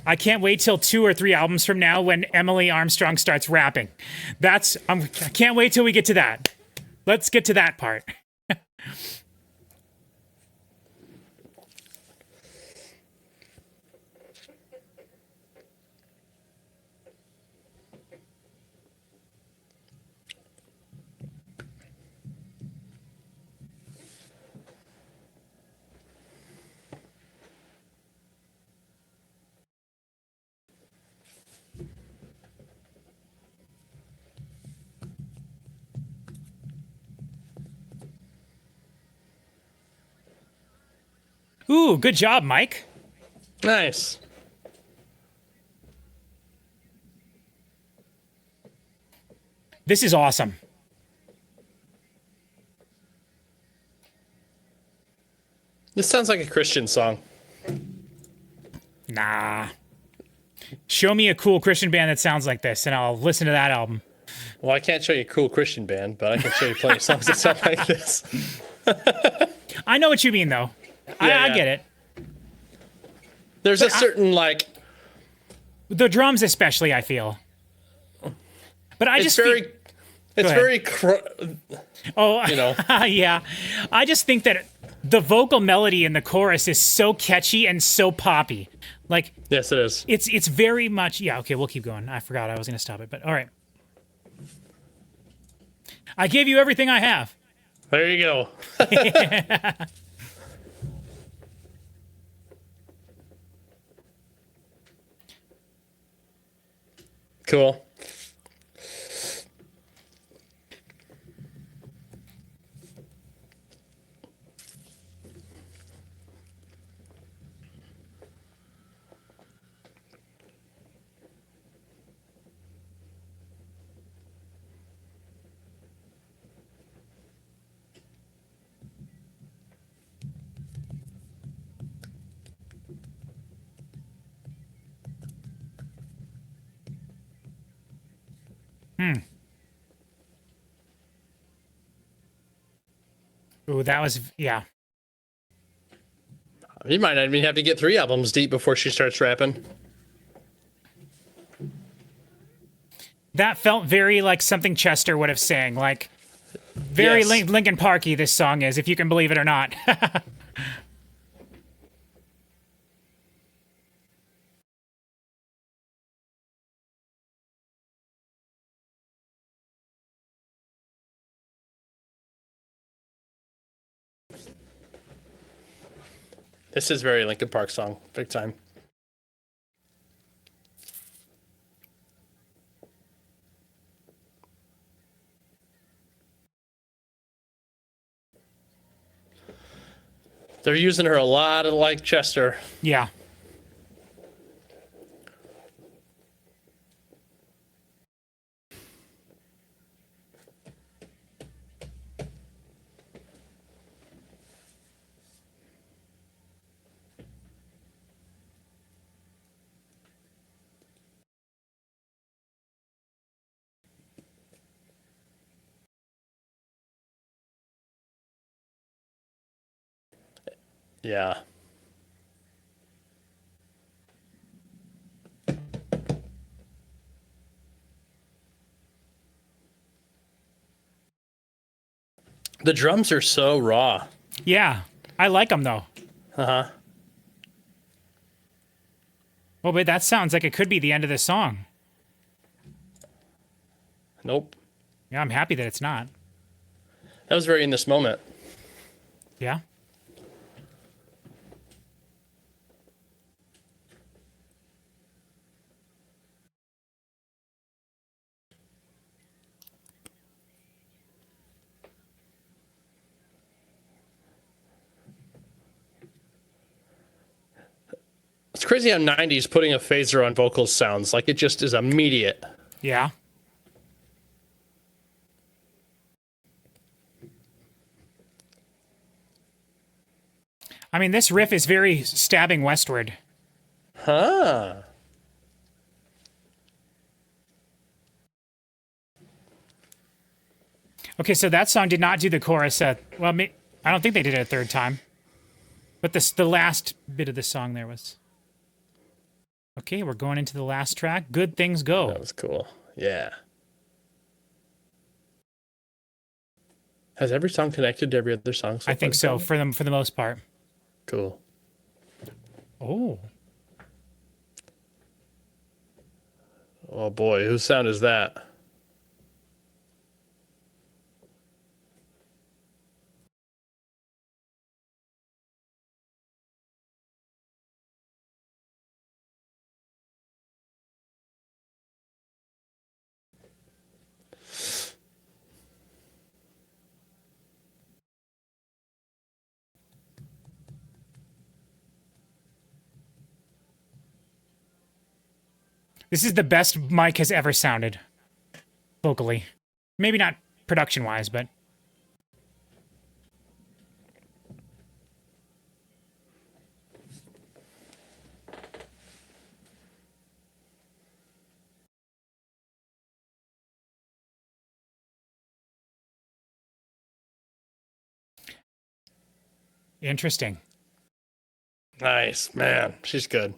I can't wait till 2 or 3 albums from now when Emily Armstrong starts rapping. I can't wait till we get to that. Let's get to that part. Ooh, good job, Mike. Nice. This is awesome. This sounds like a Christian song. Nah. Show me a cool Christian band that sounds like this, and I'll listen to that album. Well, I can't show you a cool Christian band, but I can show you plenty of songs that sound like this. I know what you mean, though. I Yeah. get it. There's a certain, like, The drums, especially, I feel. But I it's just very, feel, it's ahead. very, oh, you know. yeah. I just think that the vocal melody in the chorus is so catchy and so poppy. Like, Yes, it is. it's very much, yeah, okay, we'll keep going. I forgot I was going to stop it, but all right. I gave you everything I have. There you go. Cool. Ooh, that was, yeah. You might not even have to get 3 albums deep before she starts rapping. That felt very like something Chester would have sang, like very Yes. Linkin Parky this song is, if you can believe it or not. This is very Linkin Park song, big time. They're using her a lot of like Chester. Yeah. Yeah. The drums are so raw. Yeah. I like them though. Uh-huh. Well, but that sounds like it could be the end of the song. Nope. Yeah, I'm happy that it's not. That was very in this moment. Yeah. It's crazy how 90s putting a phaser on vocals sounds. Like it just is immediate. Yeah. I mean, this riff is very stabbing westward. Huh. Okay, so that song did not do the chorus. Well, I don't think they did it a third time. But the last bit of the song there was. Okay, we're going into the last track. Good Things Go. That was cool. Yeah. Has every song connected to every other song? I think so for the most part. Cool. Oh. Oh boy, whose sound is that? This is the best Mike has ever sounded vocally. Maybe not production wise, but interesting. Nice, man. She's good.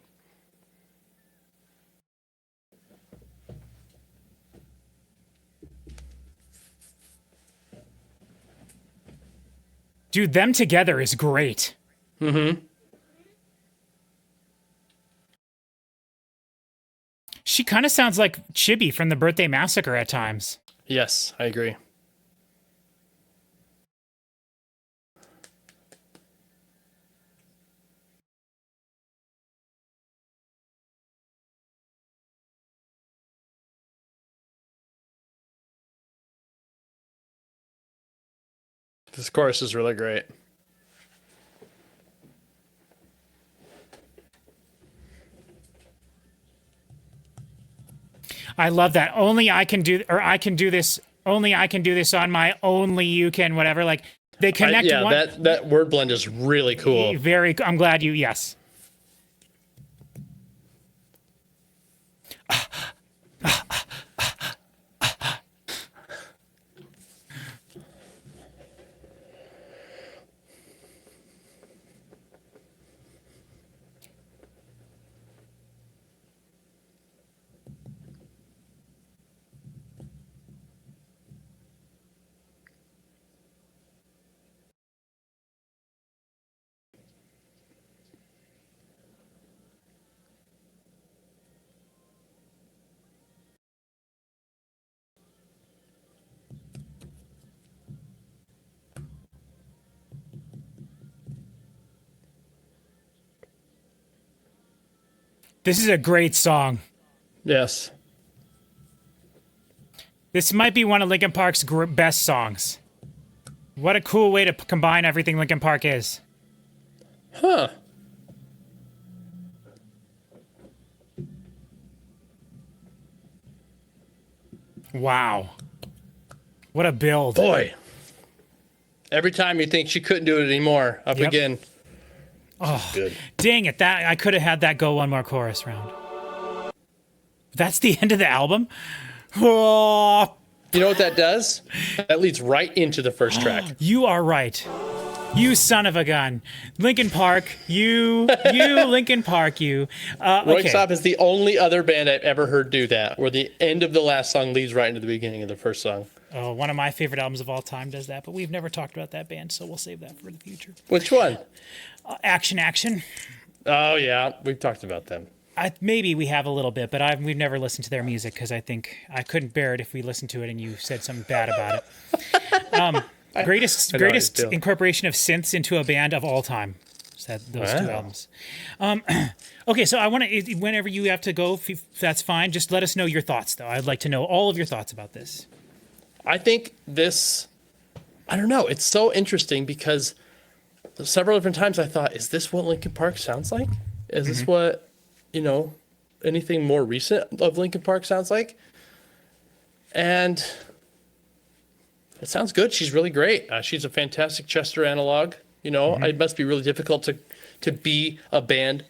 Dude, them together is great. Mm-hmm. She kind of sounds like Chibi from the Birthday Massacre at times. Yes, I agree. This chorus is really great. I love that. Only I can do, or I can do this. Only I can do this on my. Only you can. Whatever. Like they connect. Yeah, one, that word blend is really cool. Very. I'm glad you. Yes. This is a great song. Yes. This might be one of Linkin Park's best songs. What a cool way to combine everything Linkin Park is. Huh. Wow. What a build. Boy. Every time you think she couldn't do it anymore, up Yep. again. Oh, Good. dang it. That I could have had that go one more chorus round. That's the end of the album? Oh, You know what that does? That leads right into the first track. you are right. You son of a gun. Linkin Park, you, Linkin Park, you. Roy Okay. Stop is the only other band I've ever heard do that, where the end of the last song leads right into the beginning of the first song. Oh, one of my favorite albums of all time does that, but we've never talked about that band, so we'll save that for the future. Which one? Action. Oh, yeah. We've talked about them. Maybe we have a little bit, but we've never listened to their music because I think I couldn't bear it if we listened to it and you said something bad about it. Greatest I know how you feel. incorporation of synths into a band of all time. Those two Wow. albums. Okay, so I want to. Whenever you have to go, if that's fine. Just let us know your thoughts, though. I'd like to know all of your thoughts about this. I think this, I don't know, it's so interesting because several different times I thought, is this what Linkin Park sounds like? Is this what, anything more recent of Linkin Park sounds like? And it sounds good. She's really great. She's a fantastic Chester analog. It must be really difficult to be a band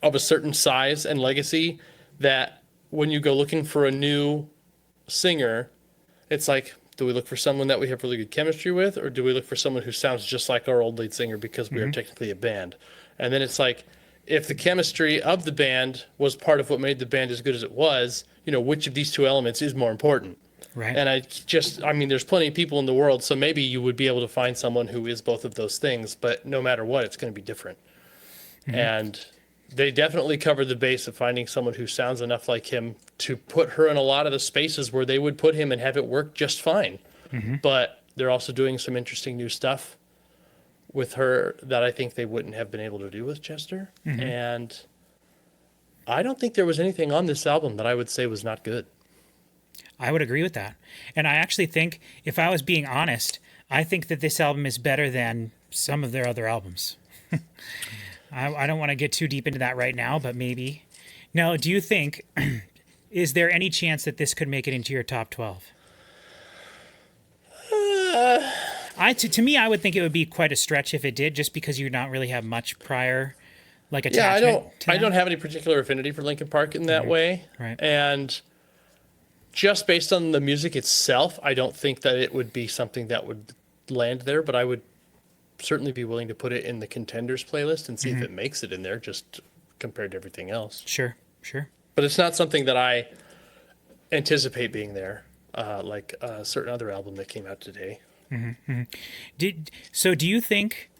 of a certain size and legacy that when you go looking for a new singer, it's like, do we look for someone that we have really good chemistry with, or do we look for someone who sounds just like our old lead singer because we are technically a band? And then it's like, if the chemistry of the band was part of what made the band as good as it was, which of these two elements is more important? Right. And there's plenty of people in the world, so maybe you would be able to find someone who is both of those things, but no matter what, it's going to be different. And they definitely covered the base of finding someone who sounds enough like him to put her in a lot of the spaces where they would put him and have it work just fine. But they're also doing some interesting new stuff with her that I think they wouldn't have been able to do with Chester. And I don't think there was anything on this album that I would say was not good. I would agree with that. And I actually think, if I was being honest, I think that this album is better than some of their other albums. I don't want to get too deep into that right now, but maybe. Now, do you think, is there any chance that this could make it into your top 12? To me, I would think it would be quite a stretch if it did, just because you don't really have much prior attachment. I don't have any particular affinity for Linkin Park in that way. Right. And just based on the music itself, I don't think that it would be something that would land there, but I would certainly be willing to put it in the contenders playlist and see if it makes it in there, just compared to everything else. Sure. But it's not something that I anticipate being there, like a certain other album that came out today. So do you think,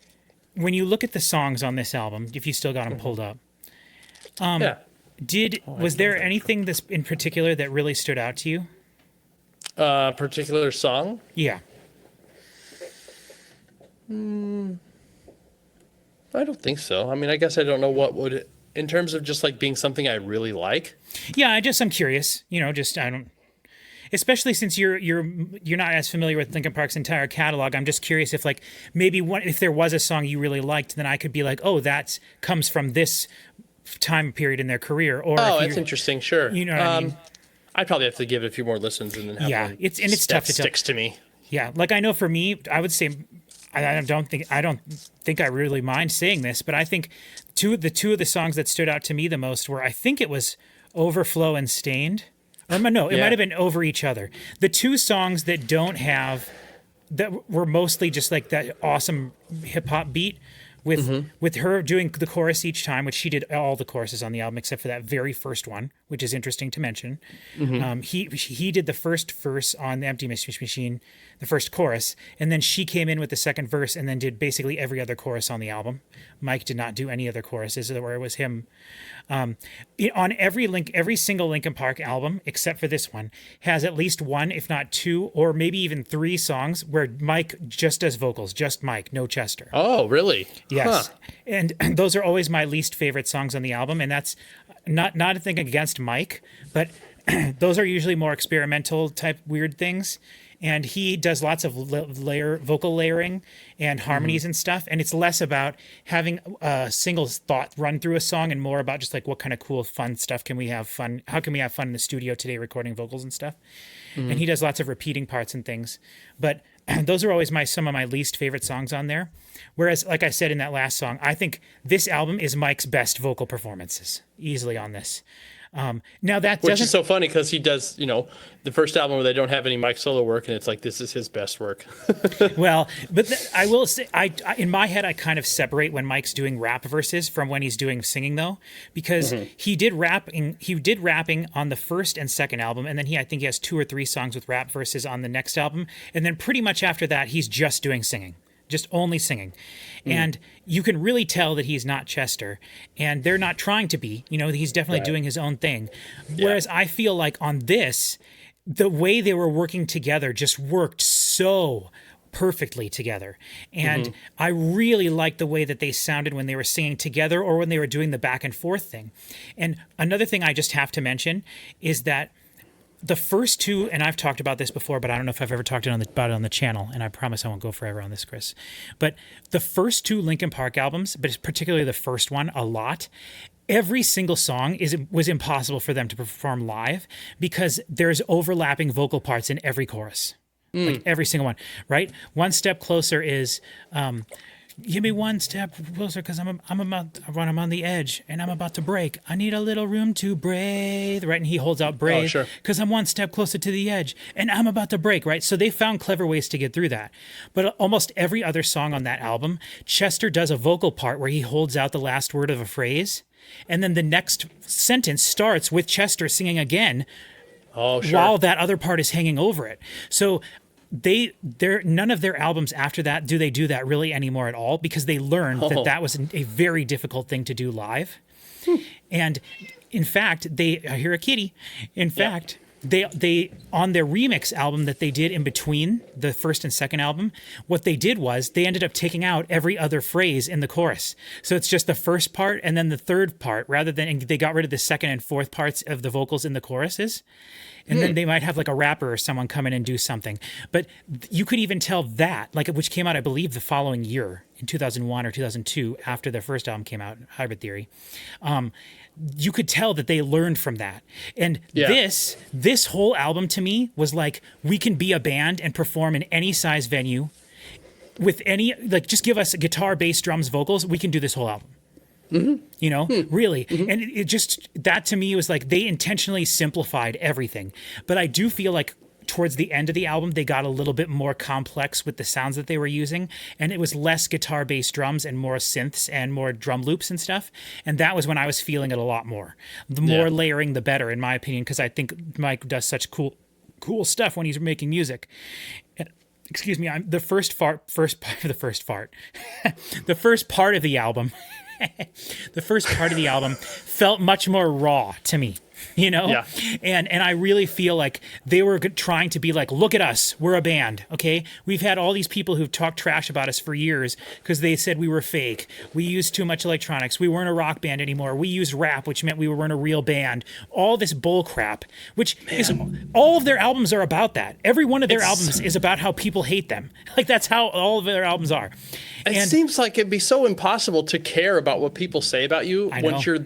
when you look at the songs on this album, if you still got them pulled up, was there anything this in particular that really stood out to you? Particular song? Yeah. I don't think so. I mean, I guess I don't know what would, in terms of just like being something I really like. Yeah, I'm curious. I don't. Especially since you're not as familiar with Linkin Park's entire catalog, I'm just curious if maybe if there was a song you really liked, then I could be like, oh, that comes from this time period in their career. Or that's interesting. Sure. You know what I mean? I'd probably have to give it a few more listens and then have one it's that tough to tell. sticks to me. Yeah, I know for me, I would say I don't think I really mind saying this, but I think the two of the songs that stood out to me the most were, I think it was Overflow and Stained. Or no, it might have been Over Each Other. The two songs that were mostly just like that awesome hip hop beat with her doing the chorus each time, which she did all the choruses on the album except for that very first one, which is interesting to mention. He did the first verse on the Emptiness Machine, the first chorus, and then she came in with the second verse and then did basically every other chorus on the album. Mike did not do any other choruses, where it was him. On every single Linkin Park album, except for this one, has at least one, if not two, or maybe even three songs where Mike just does vocals, just Mike, no Chester. Oh, really? Yes. And those are always my least favorite songs on the album, and that's not a thing against Mike, but those are usually more experimental type weird things. And he does lots of vocal layering and harmonies and stuff. And it's less about having a single thought run through a song and more about just what kind of cool, fun stuff can we have fun? How can we have fun in the studio today recording vocals and stuff? And he does lots of repeating parts and things. But those are always some of my least favorite songs on there. Whereas, like I said in that last song, I think this album is Mike's best vocal performances, easily on this. Now that Which is so funny because he does, the first album where they don't have any Mike solo work, and it's like, this is his best work. Well, but I will say, I in my head, I kind of separate when Mike's doing rap verses from when he's doing singing, though, because he did rapping on the first and second album, and then I think he has 2 or 3 songs with rap verses on the next album, and then pretty much after that, he's just doing singing. Just only singing. And you can really tell that he's not Chester, and they're not trying to be. He's definitely doing his own thing. Whereas I feel like on this, the way they were working together just worked so perfectly together. And I really liked the way that they sounded when they were singing together or when they were doing the back and forth thing. And another thing I just have to mention is that the first two, and I've talked about this before, but I don't know if I've ever talked about it on the channel, and I promise I won't go forever on this, Chris. But the first 2 Linkin Park albums, but particularly the first one, a lot, every single song was impossible for them to perform live because there's overlapping vocal parts in every chorus. Like every single one, right? One Step Closer is give me one step closer because I'm on the edge and I'm about to break. I need a little room to breathe, right? And he holds out breathe sure. because I'm one step closer to the edge and I'm about to break, right? So they found clever ways to get through that. But almost every other song on that album, Chester does a vocal part where he holds out the last word of a phrase, and then the next sentence starts with Chester singing again Oh, sure. while that other part is hanging over it. So they're none of their albums after that do they do that really anymore at all, because they learned that was a very difficult thing to do live. And in fact, I hear a kitty. In fact, they on their remix album that they did in between the first and second album, what they did was they ended up taking out every other phrase in the chorus. So it's just the first part and then the third part, rather than, and they got rid of the second and fourth parts of the vocals in the choruses. And then they might have like a rapper or someone come in and do something. But you could even tell that, like, which came out, I believe, the following year in 2001 or 2002, after their first album came out, Hybrid Theory. You could tell that they learned from that. And this whole album to me was like, we can be a band and perform in any size venue with any, like, just give us a guitar, bass, drums, vocals. We can do this whole album. You know, really. And it just, that to me was like, they intentionally simplified everything. But I do feel like towards the end of the album, they got a little bit more complex with the sounds that they were using. And it was less guitar, bass, drums, and more synths and more drum loops and stuff. And that was when I was feeling it a lot more. The more layering, the better, in my opinion, because I think Mike does such cool stuff when he's making music. And, excuse me, the first part of the album. The first part of the album felt much more raw to me, you know? Yeah. And I really feel like they were trying to be like, look at us, we're a band, okay? We've had all these people who've talked trash about us for years because they said we were fake. We used too much electronics. We weren't a rock band anymore. We used rap, which meant we weren't a real band. All this bull crap, which is, all of their albums are about that. Every one of their albums is about how people hate them. Like, that's how all of their albums are. It seems like it'd be so impossible to care about what people say about you once you're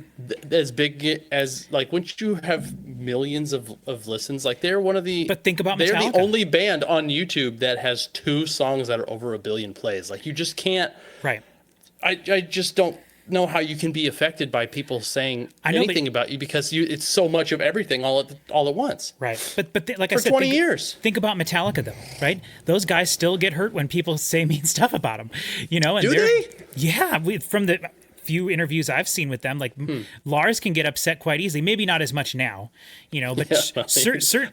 as big as, like, once you have millions of listens. Like, they're one of the. But think about they're Metallica. the only band on YouTube that has 2 songs that are over 1 billion plays. Like, you just can't. Right. I just don't know how you can be affected by people saying anything about you, because it's so much of everything all at once. Right. But like I For said, 20 years. Think about Metallica, though, right? Those guys still get hurt when people say mean stuff about them, you know? And Do they? Yeah. From the few interviews I've seen with them, like Lars can get upset quite easily. Maybe not as much now, you know, but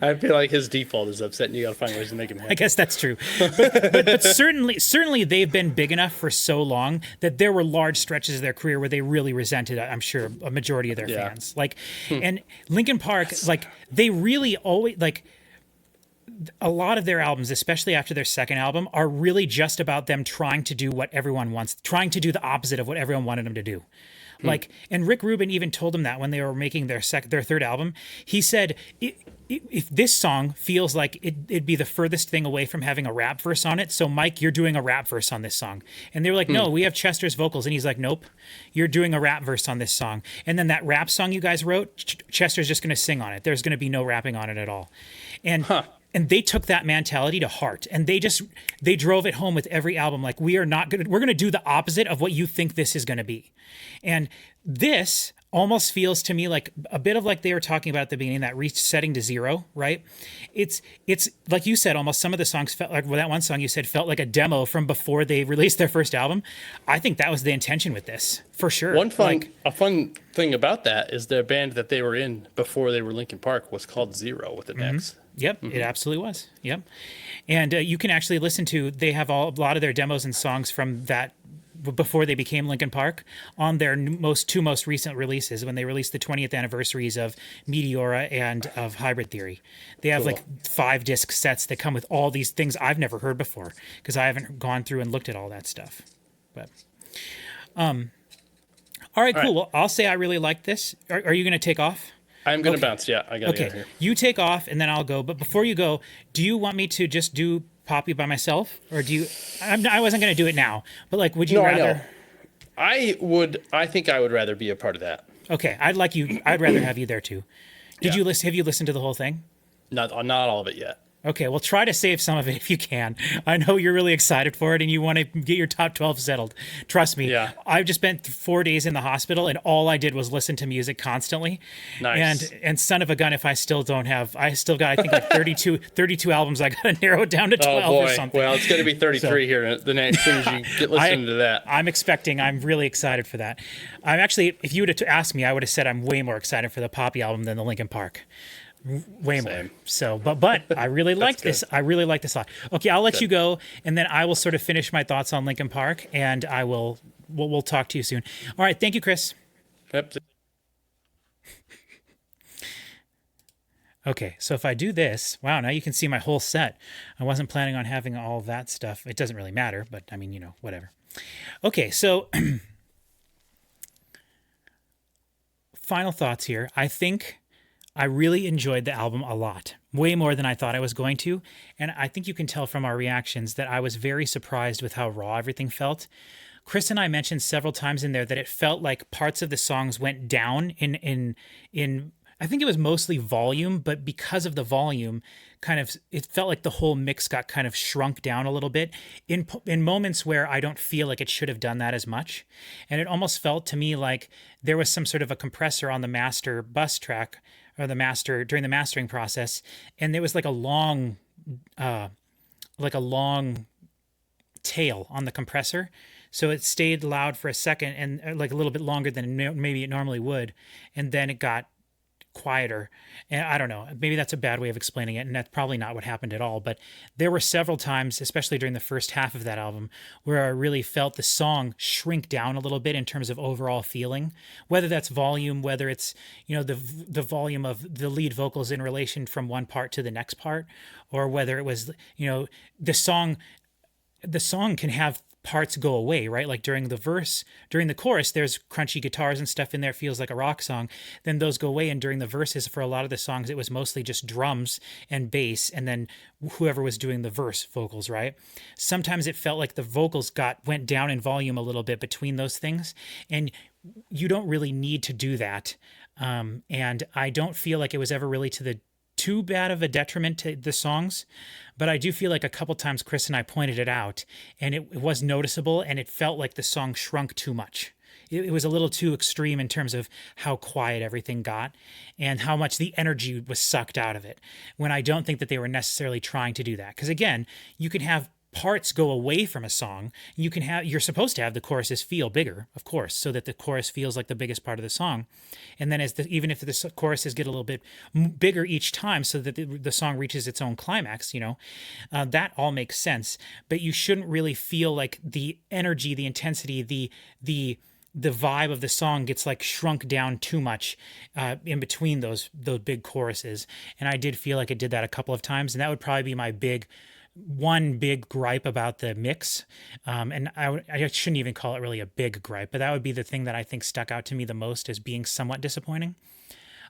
I feel like his default is upset, and you got to find ways to make him happy. I guess that's true. But certainly they've been big enough for so long that there were large stretches of their career where they really resented, I'm sure, a majority of their fans. Like, and Linkin Park, like, they really always, like, a lot of their albums, especially after their second album, are really just about them trying to do what everyone wants, trying to do the opposite of what everyone wanted them to do. Like, and Rick Rubin even told them that when they were making their third album. He said, if this song feels like it'd be the furthest thing away from having a rap verse on it, so Mike, you're doing a rap verse on this song. And they were like, no, we have Chester's vocals. And he's like, nope, you're doing a rap verse on this song. And then that rap song you guys wrote, Chester's just going to sing on it. There's going to be no rapping on it at all. And they took that mentality to heart, and they drove it home with every album. Like, we're going to do the opposite of what you think this is going to be. And this almost feels to me like a bit of like they were talking about at the beginning, that resetting to zero, right? It's like you said, almost some of the songs felt like, well, that one song you said felt like a demo from before they released their first album. I think that was the intention with this, for sure. A fun thing about that is the band that they were in before they were Linkin Park was called Zero with an X. Yep, it absolutely was. Yep. And you can actually listen to, they have a lot of their demos and songs from that before they became Linkin Park on their two most recent releases, when they released the 20th anniversaries of Meteora and of Hybrid Theory. They have like 5 disc sets that come with all these things I've never heard before, because I haven't gone through and looked at all that stuff. But all right, cool. Well, I'll say I really like this. Are you going to take off? I'm going to bounce. Yeah, I got to get here. You take off and then I'll go. But before you go, do you want me to just do Poppy by myself, or do you? I wasn't going to do it now, but like, would you rather? I would. I think I would rather be a part of that. Okay, I'd rather have you there too. Have you listened to the whole thing? Not all of it yet. Okay, well, try to save some of it if you can. I know you're really excited for it and you want to get your top 12 settled. Trust me. Yeah. I've just spent 4 days in the hospital and all I did was listen to music constantly. Nice. And son of a gun, if I still don't have, I still got, I think like 32 albums. I got to narrow it down to 12 Oh or boy. something. Well, it's going to be 33 here the next, as soon as you get listening to that. I'm really excited for that. I'm actually, if you would have asked me, I would have said I'm way more excited for the Poppy album than the Linkin Park. Way more. Same. So, but I really liked this. I really like this a lot. Okay, I'll let you go, and then I will sort of finish my thoughts on Linkin Park, and we'll talk to you soon. All right, thank you, Chris. Yep. Okay, so if I do this, wow, now you can see my whole set. I wasn't planning on having all that stuff. It doesn't really matter, but I mean, whatever. Okay, so final thoughts here. I think I really enjoyed the album a lot, way more than I thought I was going to. And I think you can tell from our reactions that I was very surprised with how raw everything felt. Chris and I mentioned several times in there that it felt like parts of the songs went down in I think it was mostly volume, but because of the volume, it felt like the whole mix got kind of shrunk down a little bit in moments where I don't feel like it should have done that as much. And it almost felt to me like there was some sort of a compressor on the master bus track or during the mastering process. And there was like a long tail on the compressor. So it stayed loud for a second and like a little bit longer than maybe it normally would. And then it got quieter. And I don't know, maybe that's a bad way of explaining it. And that's probably not what happened at all. But there were several times, especially during the first half of that album, where I really felt the song shrink down a little bit in terms of overall feeling, whether that's volume, whether it's, the volume of the lead vocals in relation from one part to the next part, or whether it was, the song can have parts go away, right? Like during the chorus, there's crunchy guitars and stuff in there, feels like a rock song. Then those go away. And during the verses, for a lot of the songs, it was mostly just drums and bass. And then whoever was doing the verse vocals, right? Sometimes it felt like the vocals went down in volume a little bit between those things. And you don't really need to do that. And I don't feel like it was ever really too bad of a detriment to the songs, but I do feel like a couple times Chris and I pointed it out and it was noticeable and it felt like the song shrunk too much. It was a little too extreme in terms of how quiet everything got and how much the energy was sucked out of it, when I don't think that they were necessarily trying to do that. Because again, you can have parts go away from a song. You're supposed to have the choruses feel bigger, of course, so that the chorus feels like the biggest part of the song. And then even if the choruses get a little bit bigger each time so that the song reaches its own climax, that all makes sense. But you shouldn't really feel like the energy, the intensity, the vibe of the song gets like shrunk down too much in between those big choruses. And I did feel like it did that a couple of times. And that would probably be my one big gripe about the mix. And I shouldn't even call it really a big gripe, but that would be the thing that I think stuck out to me the most as being somewhat disappointing.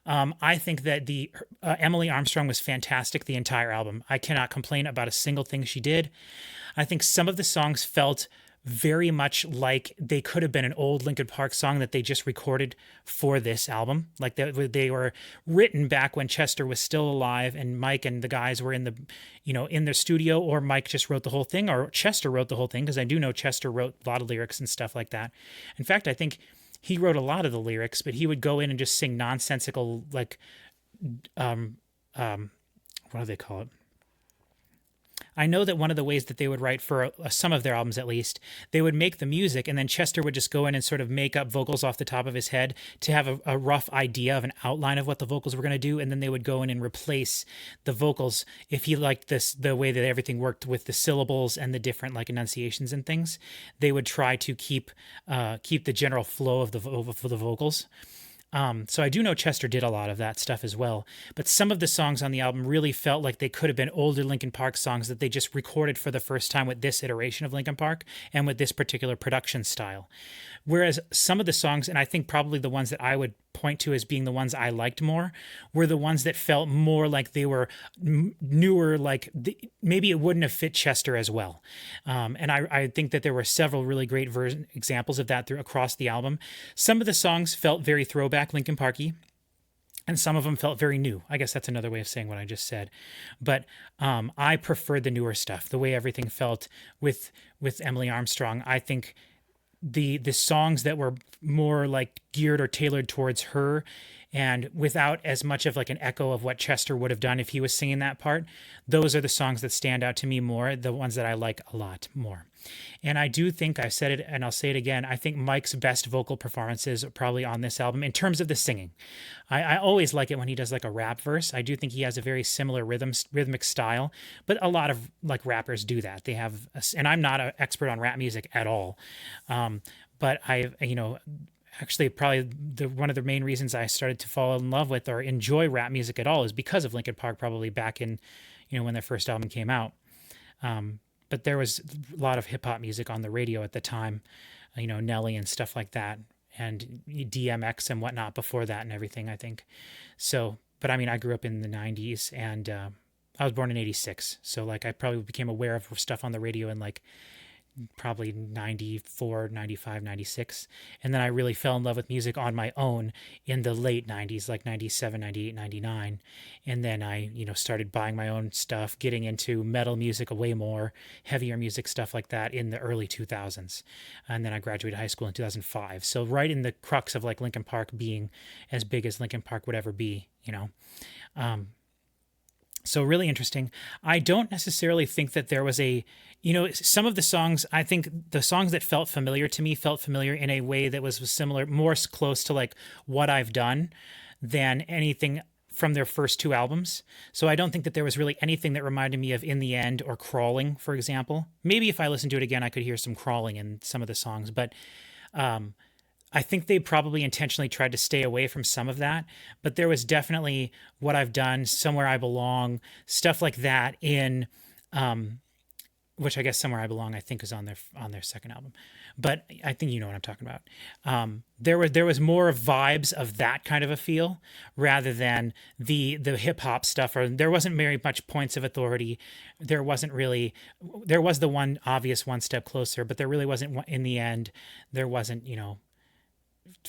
I think that the Emily Armstrong was fantastic the entire album. I cannot complain about a single thing she did. I think some of the songs felt very much like they could have been an old Linkin Park song that they just recorded for this album. Like they were written back when Chester was still alive and Mike and the guys were in the studio, or Mike just wrote the whole thing, or Chester wrote the whole thing, because I do know Chester wrote a lot of lyrics and stuff like that. In fact, I think he wrote a lot of the lyrics, but he would go in and just sing nonsensical, like, what do they call it? I know that one of the ways that they would write for some of their albums, at least, they would make the music and then Chester would just go in and sort of make up vocals off the top of his head to have a rough idea of an outline of what the vocals were going to do. And then they would go in and replace the vocals if he liked the way that everything worked with the syllables and the different like enunciations and things. They would try to keep the general flow of the vocals. So I do know Chester did a lot of that stuff as well, but some of the songs on the album really felt like they could have been older Linkin Park songs that they just recorded for the first time with this iteration of Linkin Park and with this particular production style. Whereas some of the songs, and I think probably the ones that I would point to as being the ones I liked more, were the ones that felt more like they were newer, like maybe it wouldn't have fit Chester as well. And I think that there were several really great examples of that across the album. Some of the songs felt very throwback Linkin Parky. and some of them felt very new. I guess that's another way of saying what I just said. But I preferred the newer stuff, the way everything felt with Emily Armstrong. I think the songs that were more like geared or tailored towards her and without as much of like an echo of what Chester would have done if he was singing that part, those are the songs that stand out to me more, the ones that I like a lot more. And I do think, I've said it and I'll say it again, I think Mike's best vocal performances are probably on this album in terms of the singing. I always like it when he does like a rap verse. I do think he has a very similar rhythmic style, but a lot of like rappers do that. They have, and I'm not an expert on rap music at all, but actually probably one of the main reasons I started to fall in love with or enjoy rap music at all is because of Linkin Park, probably back in, when their first album came out. But there was a lot of hip hop music on the radio at the time, Nelly and stuff like that, and DMX and whatnot before that and everything, I think. So, but I mean, I grew up in the 90s and I was born in 86. So like I probably became aware of stuff on the radio in like probably 94, 95, 96. And then I really fell in love with music on my own in the late 90s, like 97, 98, 99. And then I, started buying my own stuff, getting into metal music way more, heavier music, stuff like that in the early 2000s. And then I graduated high school in 2005. So right in the crux of like Linkin Park being as big as Linkin Park would ever be, So really interesting. I don't necessarily think that there was some of the songs, I think the songs that felt familiar to me felt familiar in a way that was similar, more close to like what I've done than anything from their first two albums. So I don't think that there was really anything that reminded me of In the End or Crawling, for example. Maybe if I listened to it again, I could hear some Crawling in some of the songs, but I think they probably intentionally tried to stay away from some of that, but there was definitely What I've Done, Somewhere I Belong, stuff like that in, which I guess Somewhere I Belong, I think is on their second album, but I think you know what I'm talking about. There was more vibes of that kind of a feel rather than the hip hop stuff, or there wasn't very much Points of Authority. There was the one obvious One Step Closer, but there really wasn't In the End. There wasn't,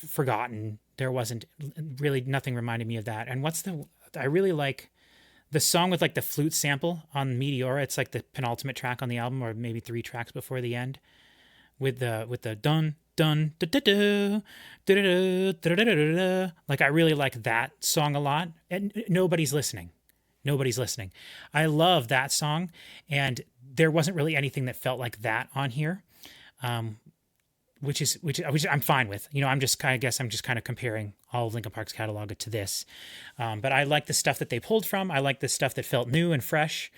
Forgotten. There wasn't really, nothing reminded me of that. And I really like the song with like the flute sample on Meteora. It's like the penultimate track on the album, or maybe 3 tracks before the end, with the dun dun da da da da da da da da. Like I really like that song a lot. And Nobody's Listening. I love that song, and there wasn't really anything that felt like that on here. Which I'm fine with. I'm just kind of comparing all of Linkin Park's catalog to this. But I like the stuff that they pulled from. I like the stuff that felt new and fresh.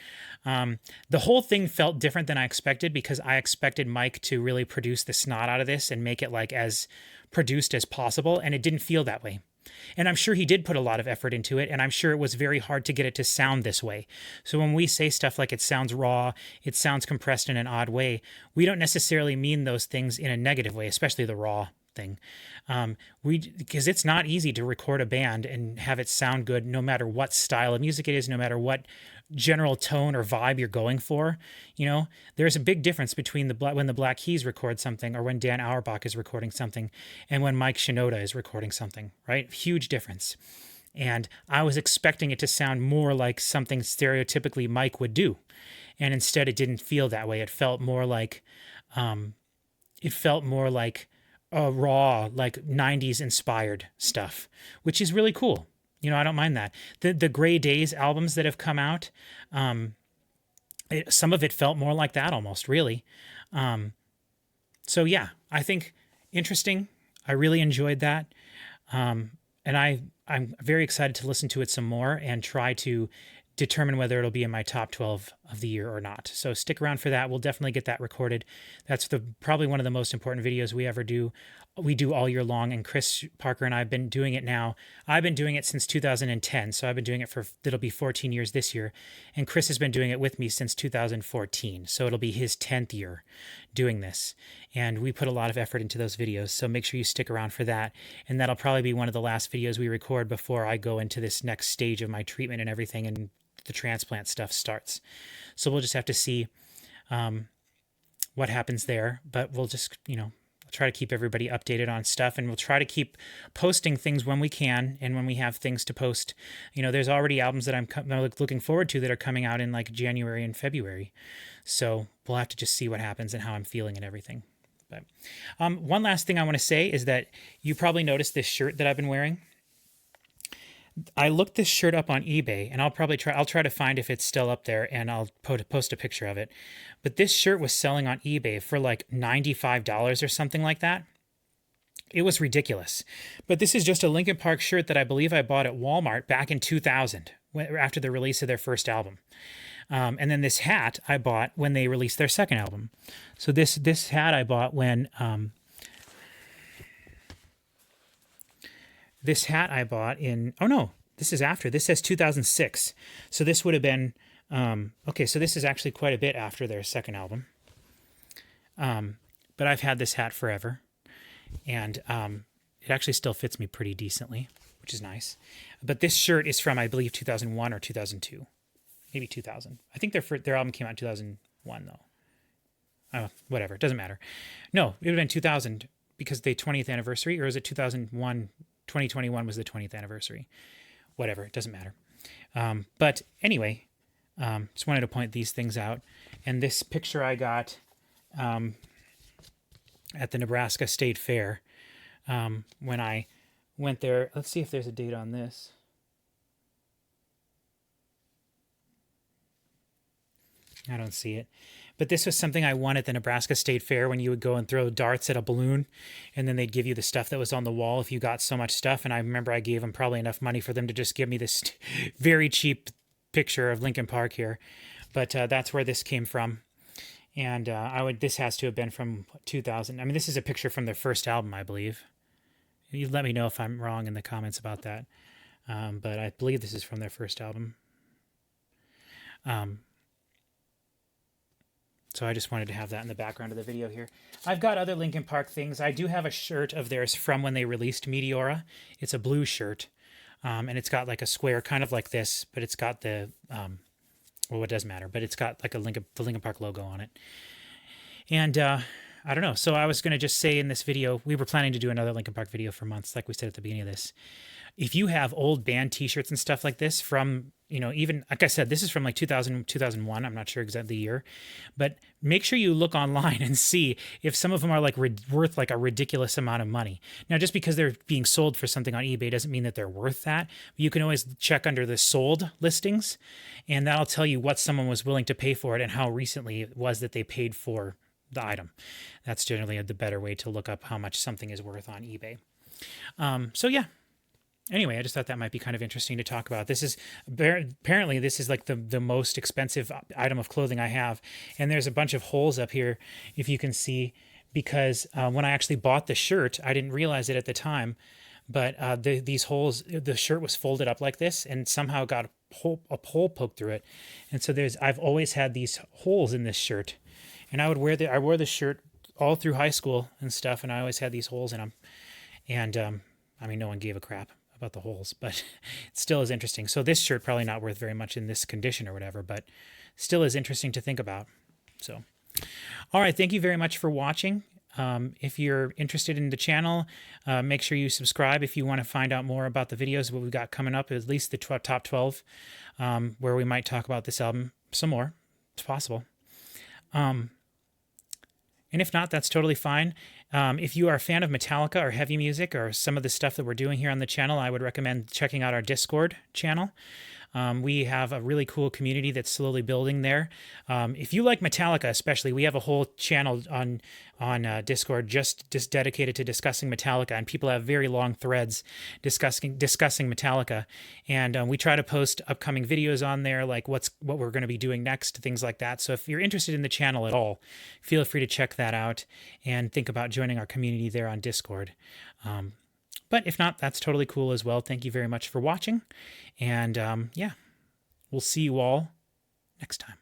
The whole thing felt different than I expected, because I expected Mike to really produce the snot out of this and make it like as produced as possible, and it didn't feel that way. And I'm sure he did put a lot of effort into it, and I'm sure it was very hard to get it to sound this way. So when we say stuff like it sounds raw, it sounds compressed in an odd way, we don't necessarily mean those things in a negative way, especially the raw thing. Because it's not easy to record a band and have it sound good no matter what style of music it is, no matter what general tone or vibe you're going for. There's a big difference between when the Black Keys record something, or when Dan Auerbach is recording something, and when Mike Shinoda is recording something, right? Huge difference. And I was expecting it to sound more like something stereotypically Mike would do. And instead it didn't feel that way. It felt more like raw, like 90s inspired stuff, which is really cool. I don't mind that. The Grey Days albums that have come out, some of it felt more like that almost, really. So yeah, I think interesting. I really enjoyed that. And I'm very excited to listen to it some more and try to determine whether it'll be in my top 12 of the year or not. So stick around for that. We'll definitely get that recorded. That's probably one of the most important videos we ever do. We do all year long, and Chris Parker and I have been doing it now. I've been doing it since 2010, so I've been doing it it'll be 14 years this year, and Chris has been doing it with me since 2014, so it'll be his 10th year doing this, and we put a lot of effort into those videos, so make sure you stick around for that, and that'll probably be one of the last videos we record before I go into this next stage of my treatment and everything, and the transplant stuff starts. So we'll just have to see what happens there, but we'll just, I'll try to keep everybody updated on stuff, and we'll try to keep posting things when we can and when we have things to post. You know, there's already albums that I'm looking forward to that are coming out in like January and February. So we'll have to just see what happens and how I'm feeling and everything. But one last thing I want to say is that you probably noticed this shirt that I've been wearing. I looked this shirt up on eBay, and I'll try to find if it's still up there, and I'll post a picture of it. But this shirt was selling on eBay for like $95 or something like that. It was ridiculous. But this is just a Linkin Park shirt that I believe I bought at Walmart back in 2000, after the release of their first album. And then this hat I bought when they released their second album. So this hat I bought when this hat I bought in, oh no, this is after. This says 2006. So this would have been, okay, so this is actually quite a bit after their second album. But I've had this hat forever. And it actually still fits me pretty decently, which is nice. But this shirt is from, I believe, 2001 or 2002. Maybe 2000. I think their album came out in 2001, though. Whatever, it doesn't matter. No, it would have been 2000 because the 20th anniversary, or is it 2001? 2021 was the 20th anniversary. Whatever, it doesn't matter. But anyway, just wanted to point these things out. And this picture I got at the Nebraska State Fair when I went there. Let's see if there's a date on this. I don't see it. But this was something I won at the Nebraska State Fair when you would go and throw darts at a balloon, and then they'd give you the stuff that was on the wall if you got so much stuff. And I remember I gave them probably enough money for them to just give me this very cheap picture of Linkin Park here. But that's where this came from. And this has to have been from 2000. I mean, this is a picture from their first album, I believe. You let me know if I'm wrong in the comments about that. But I believe this is from their first album. So I just wanted to have that in the background of the video here. I've got other Linkin Park things. I do have a shirt of theirs from when they released Meteora. It's a blue shirt, and it's got like a square, kind of like this, but it's got the, well, it does matter, but it's got like the Linkin Park logo on it. And I don't know. So I was going to just say in this video, we were planning to do another Linkin Park video for months, like we said at the beginning of this. If you have old band t-shirts and stuff like this from, you know, even, like I said, this is from like 2000, 2001. I'm not sure exactly the year, but make sure you look online and see if some of them are like worth like a ridiculous amount of money. Now, just because they're being sold for something on eBay doesn't mean that they're worth that. You can always check under the sold listings, and that'll tell you what someone was willing to pay for it and how recently it was that they paid for the item. That's generally the better way to look up how much something is worth on eBay. So yeah. Anyway, I just thought that might be kind of interesting to talk about. This is apparently this is like the most expensive item of clothing I have, and there's a bunch of holes up here, if you can see, because when I actually bought the shirt, I didn't realize it at the time, but these holes, the shirt was folded up like this, and somehow got a hole poked through it, and so I've always had these holes in this shirt, and I wore the shirt all through high school and stuff, and I always had these holes in them, and I mean, no one gave a crap about the holes, but it still is interesting. So this shirt probably not worth very much in this condition or whatever, but still is interesting to think about. So, all right. Thank you very much for watching. If you're interested in the channel, make sure you subscribe if you want to find out more about the videos, what we've got coming up, at least the top 12, where we might talk about this album some more. It's possible. And if not, that's totally fine. If you are a fan of Metallica or heavy music or some of the stuff that we're doing here on the channel, I would recommend checking out our Discord channel. We have a really cool community that's slowly building there. If you like Metallica especially, we have a whole channel on Discord just dedicated to discussing Metallica, and people have very long threads discussing Metallica. And we try to post upcoming videos on there, like what we're going to be doing next, things like that. So if you're interested in the channel at all, feel free to check that out and think about joining our community there on Discord. But if not, that's totally cool as well. Thank you very much for watching. And yeah, we'll see you all next time.